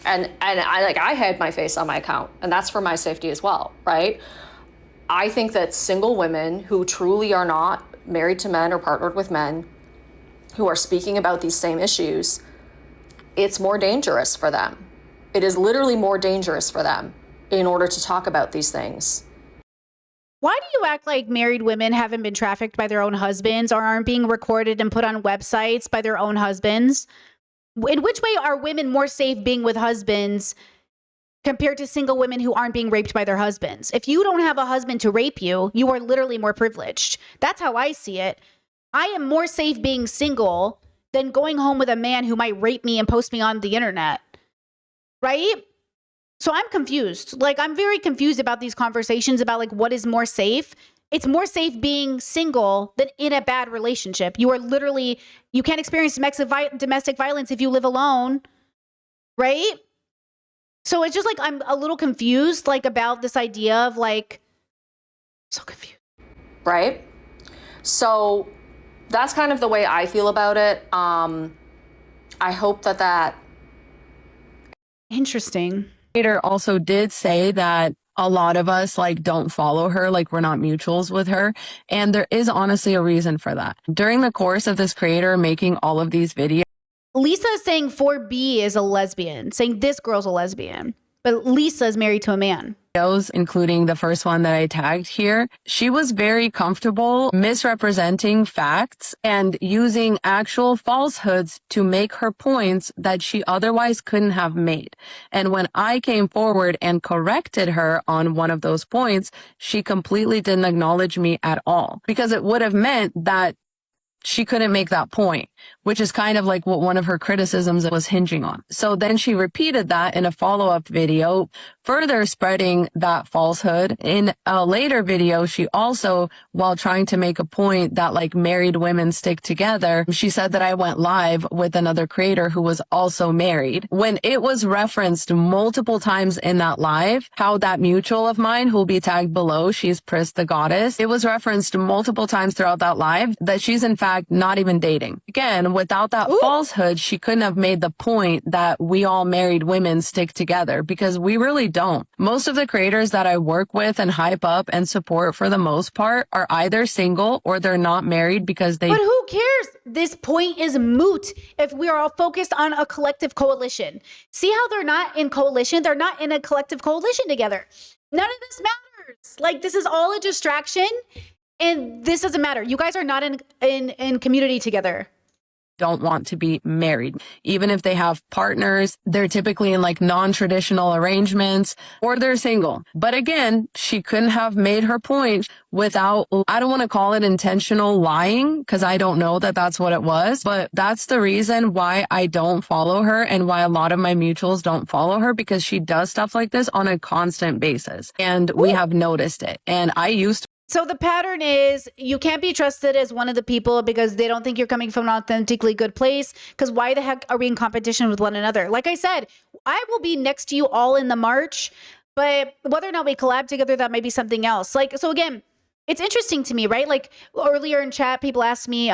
B: And I hide my face on my account, and that's for my safety as well, right? I think that single women who truly are not married to men or partnered with men, who are speaking about these same issues, it's more dangerous for them. It is literally more dangerous for them in order to talk about these things.
A: Why do you act like married women haven't been trafficked by their own husbands or aren't being recorded and put on websites by their own husbands? In which way are women more safe being with husbands compared to single women who aren't being raped by their husbands? If you don't have a husband to rape you, you are literally more privileged. That's how I see it. I am more safe being single than going home with a man who might rape me and post me on the internet. Right? So I'm confused. Like, I'm very confused about these conversations about like what is more safe. It's more safe being single than in a bad relationship. You are literally, you can't experience domestic violence if you live alone, right? So it's just like, I'm a little confused like about this idea of like, so confused.
B: Right? So that's kind of the way I feel about it. I hope that
A: Interesting.
D: Also did say that a lot of us like don't follow her, like we're not mutuals with her. And there is honestly a reason for that. During the course of this creator making all of these videos,
A: Lisa is saying 4B is a lesbian, saying this girl's a lesbian, but Lisa is married to a man.
D: Including the first one that I tagged here, she was very comfortable misrepresenting facts and using actual falsehoods to make her points that she otherwise couldn't have made. And when I came forward and corrected her on one of those points, she completely didn't acknowledge me at all, because it would have meant that she couldn't make that point, which which is kind of like what one of her criticisms was hinging on. So then she repeated that in a follow-up video, further spreading that falsehood. In a later video, she also, while trying to make a point that like married women stick together, she said that I went live with another creator who was also married. When it was referenced multiple times in that live, how that mutual of mine who will be tagged below, she's Pris the Goddess, it was referenced multiple times throughout that live that she's in fact not even dating. Again, without that falsehood, she couldn't have made the point that we all married women stick together, because we really don't. Most of the creators that I work with and hype up and support for the most part are either single or they're not married because they—
A: But who cares? This point is moot if we are all focused on a collective coalition. See how they're not in coalition? They're not in a collective coalition together. None of this matters. Like, this is all a distraction, and this doesn't matter. You guys are not in community together.
D: Don't want to be married. Even if they have partners, they're typically in like non-traditional arrangements or they're single. But again, she couldn't have made her point without, I don't want to call it intentional lying, because I don't know that that's what it was, but that's the reason why I don't follow her and why a lot of my mutuals don't follow her, because she does stuff like this on a constant basis. And we have noticed it. And I used to—
A: So the pattern is you can't be trusted as one of the people because they don't think you're coming from an authentically good place. Because why the heck are we in competition with one another? Like I said, I will be next to you all in the march, but whether or not we collab together, that might be something else. Like, so again, it's interesting to me, right? Like earlier in chat, people asked me,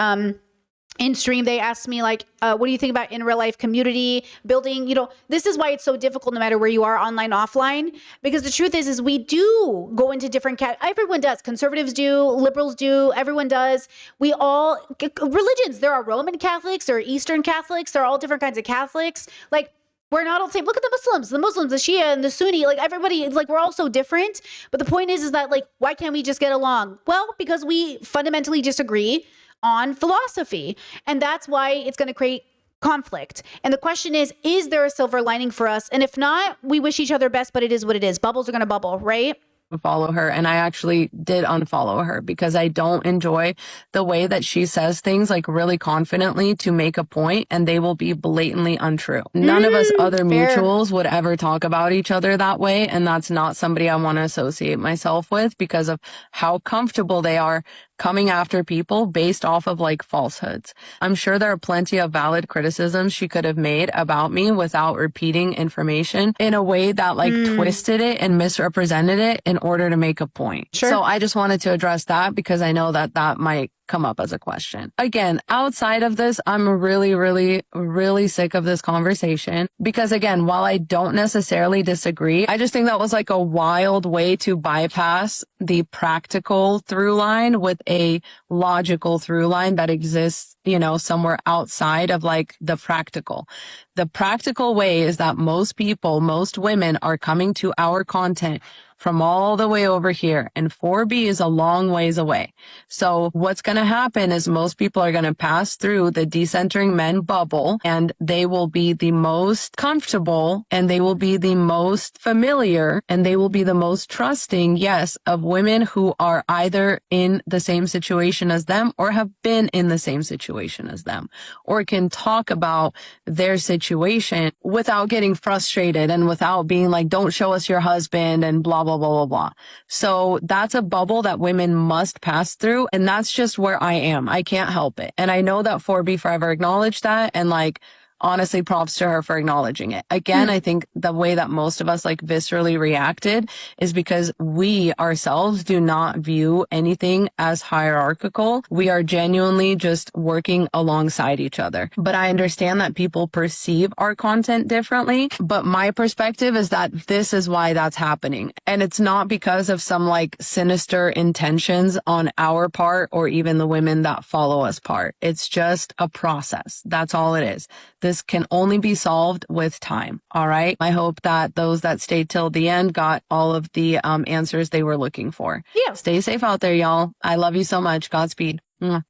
A: in stream, they asked me like, what do you think about in real life community building? You know, this is why it's so difficult no matter where you are, online, offline, because the truth is we do go into different everyone does. Conservatives do, liberals do, everyone does. We all, religions, there are Roman Catholics, there are Eastern Catholics, there are all different kinds of Catholics. Like, we're not all the same. Look at the Muslims, the Shia and the Sunni, like everybody, it's like we're all so different. But the point is that like, why can't we just get along? Well, because we fundamentally disagree on philosophy. And that's why it's going to create conflict. And the question is there a silver lining for us? And if not, we wish each other best, but it is what it is. Bubbles are going to bubble, right?
D: follow her, and I actually did unfollow her because I don't enjoy the way that she says things like really confidently to make a point, and they will be blatantly untrue. None of us other mutuals would ever talk about each other that way, and that's not somebody I want to associate myself with because of how comfortable they are coming after people based off of like falsehoods. I'm sure there are plenty of valid criticisms she could have made about me without repeating information in a way that like twisted it and misrepresented it in order to make a point.
A: Sure.
D: So I just wanted to address that because I know that that might come up as a question. Again, outside of this, I'm really sick of this conversation because again, while I don't necessarily disagree, I just think that was like a wild way to bypass the practical through line with a logical through line that exists, you know, somewhere outside of like the practical. The practical way is that most people, most women are coming to our content from all the way over here, and 4B is a long ways away. So what's going to happen is most people are going to pass through the decentering men bubble, and they will be the most comfortable, and they will be the most familiar, and they will be the most trusting, yes, of women who are either in the same situation as them or have been in the same situation as them, or can talk about their situation without getting frustrated and without being like, don't show us your husband and blah, blah, blah, blah, blah. So that's a bubble that women must pass through. And that's just where I am. I can't help it. And I know that 4B Forever acknowledged that. And like, honestly, props to her for acknowledging it. Again, I think the way that most of us like viscerally reacted is because we ourselves do not view anything as hierarchical. We are genuinely just working alongside each other. But I understand that people perceive our content differently. But my perspective is that this is why that's happening. And it's not because of some like sinister intentions on our part or even the women that follow us part. It's just a process. That's all it is. This can only be solved with time. All right. I hope that those that stayed till the end got all of the answers they were looking for.
A: Yeah.
D: Stay safe out there, y'all. I love you so much. Godspeed. Mwah.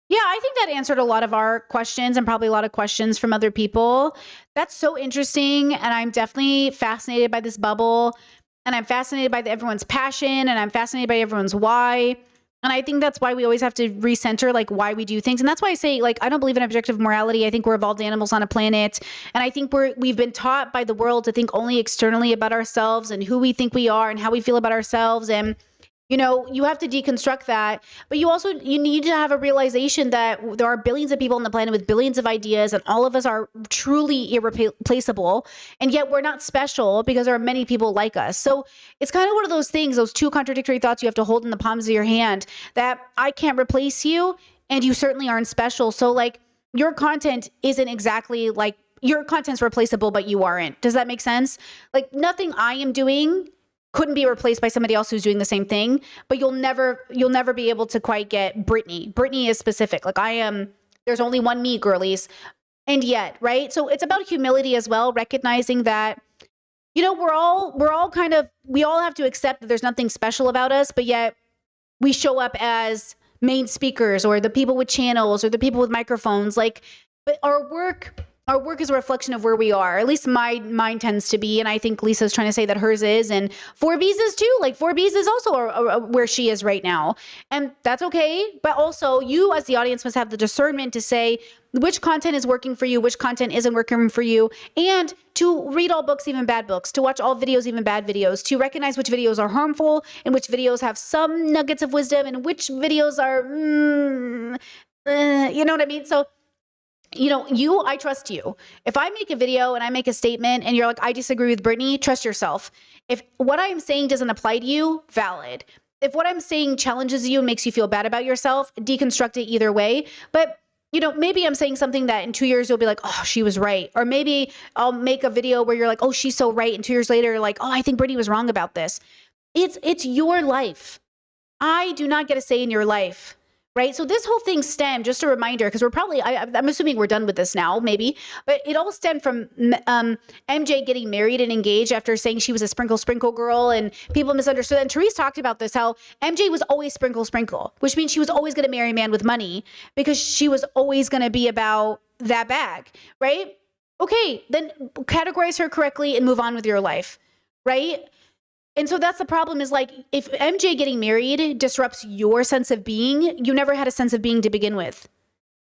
A: Yeah, I think that answered a lot of our questions and probably a lot of questions from other people. That's so interesting. And I'm definitely fascinated by this bubble. And I'm fascinated by everyone's passion. And I'm fascinated by everyone's why. And I think that's why we always have to recenter like why we do things. And that's why I say, like, I don't believe in objective morality. I think we're evolved animals on a planet. And I think we've been taught by the world to think only externally about ourselves and who we think we are and how we feel about ourselves. And you know, you have to deconstruct that, but you need to have a realization that there are billions of people on the planet with billions of ideas, and all of us are truly irreplaceable. And yet we're not special because there are many people like us. So it's kind of one of those things, those two contradictory thoughts you have to hold in the palms of your hand, that I can't replace you and you certainly aren't special. So like your content isn't exactly like your content's replaceable, but you aren't. Does that make sense? Like nothing I am doing couldn't be replaced by somebody else who's doing the same thing, but you'll never be able to quite get Brittany. Brittany is specific. Like there's only one me, girlies. And yet, right? So it's about humility as well, recognizing that, you know, we all have to accept that there's nothing special about us, but yet we show up as main speakers or the people with channels or the people with microphones. Like, but our work is a reflection of where we are. At least mine tends to be. And I think Lisa's trying to say that hers is. And 4B's is too. Like 4B's is also where she is right now. And that's okay. But also you as the audience must have the discernment to say which content is working for you, which content isn't working for you. And to read all books, even bad books, to watch all videos, even bad videos, to recognize which videos are harmful and which videos have some nuggets of wisdom and which videos are, you know what I mean? So, you know, I trust you. If I make a video and I make a statement and you're like, I disagree with Brittany, trust yourself. If what I'm saying doesn't apply to you, valid. If what I'm saying challenges you and makes you feel bad about yourself, deconstruct it either way. But, you know, maybe I'm saying something that in 2 years you'll be like, oh, she was right. Or maybe I'll make a video where you're like, oh, she's so right. And 2 years later, you're like, oh, I think Brittany was wrong about this. It's your life. I do not get a say in your life. Right. So this whole thing stemmed, just a reminder, because I'm assuming we're done with this now, maybe, but it all stemmed from MJ getting married and engaged after saying she was a sprinkle girl and people misunderstood. And Therese talked about this, how MJ was always sprinkle, which means she was always going to marry a man with money because she was always going to be about that bag. Right. Okay. Then categorize her correctly and move on with your life. Right. And so that's the problem, is like, if MJ getting married disrupts your sense of being, you never had a sense of being to begin with.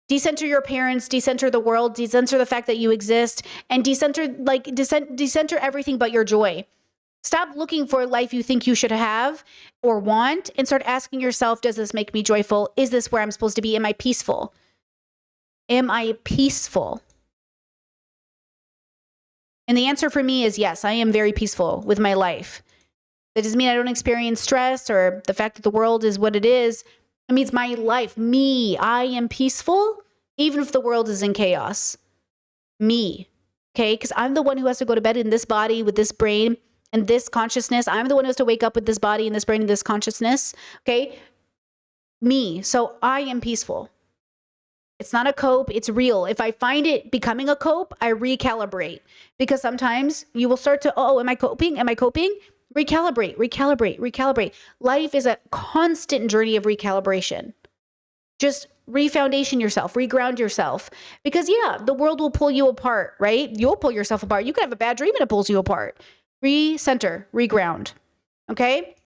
A: Decenter your parents, decenter the world, decenter the fact that you exist, and decenter everything but your joy. Stop looking for a life you think you should have or want and start asking yourself, does this make me joyful? Is this where I'm supposed to be? Am I peaceful? Am I peaceful? And the answer for me is yes, I am very peaceful with my life. That doesn't mean I don't experience stress or the fact that the world is what it is. It means my life, me, I am peaceful, even if the world is in chaos. Me, okay? Because I'm the one who has to go to bed in this body with this brain and this consciousness. I'm the one who has to wake up with this body and this brain and this consciousness, okay? Me, so I am peaceful. It's not a cope, it's real. If I find it becoming a cope, I recalibrate. Because sometimes you will start to, am I coping? Am I coping? Recalibrate. Life is a constant journey of recalibration. Just refoundation yourself, reground yourself. Because yeah, the world will pull you apart, right? You'll pull yourself apart. You could have a bad dream and it pulls you apart. Recenter, reground. Okay?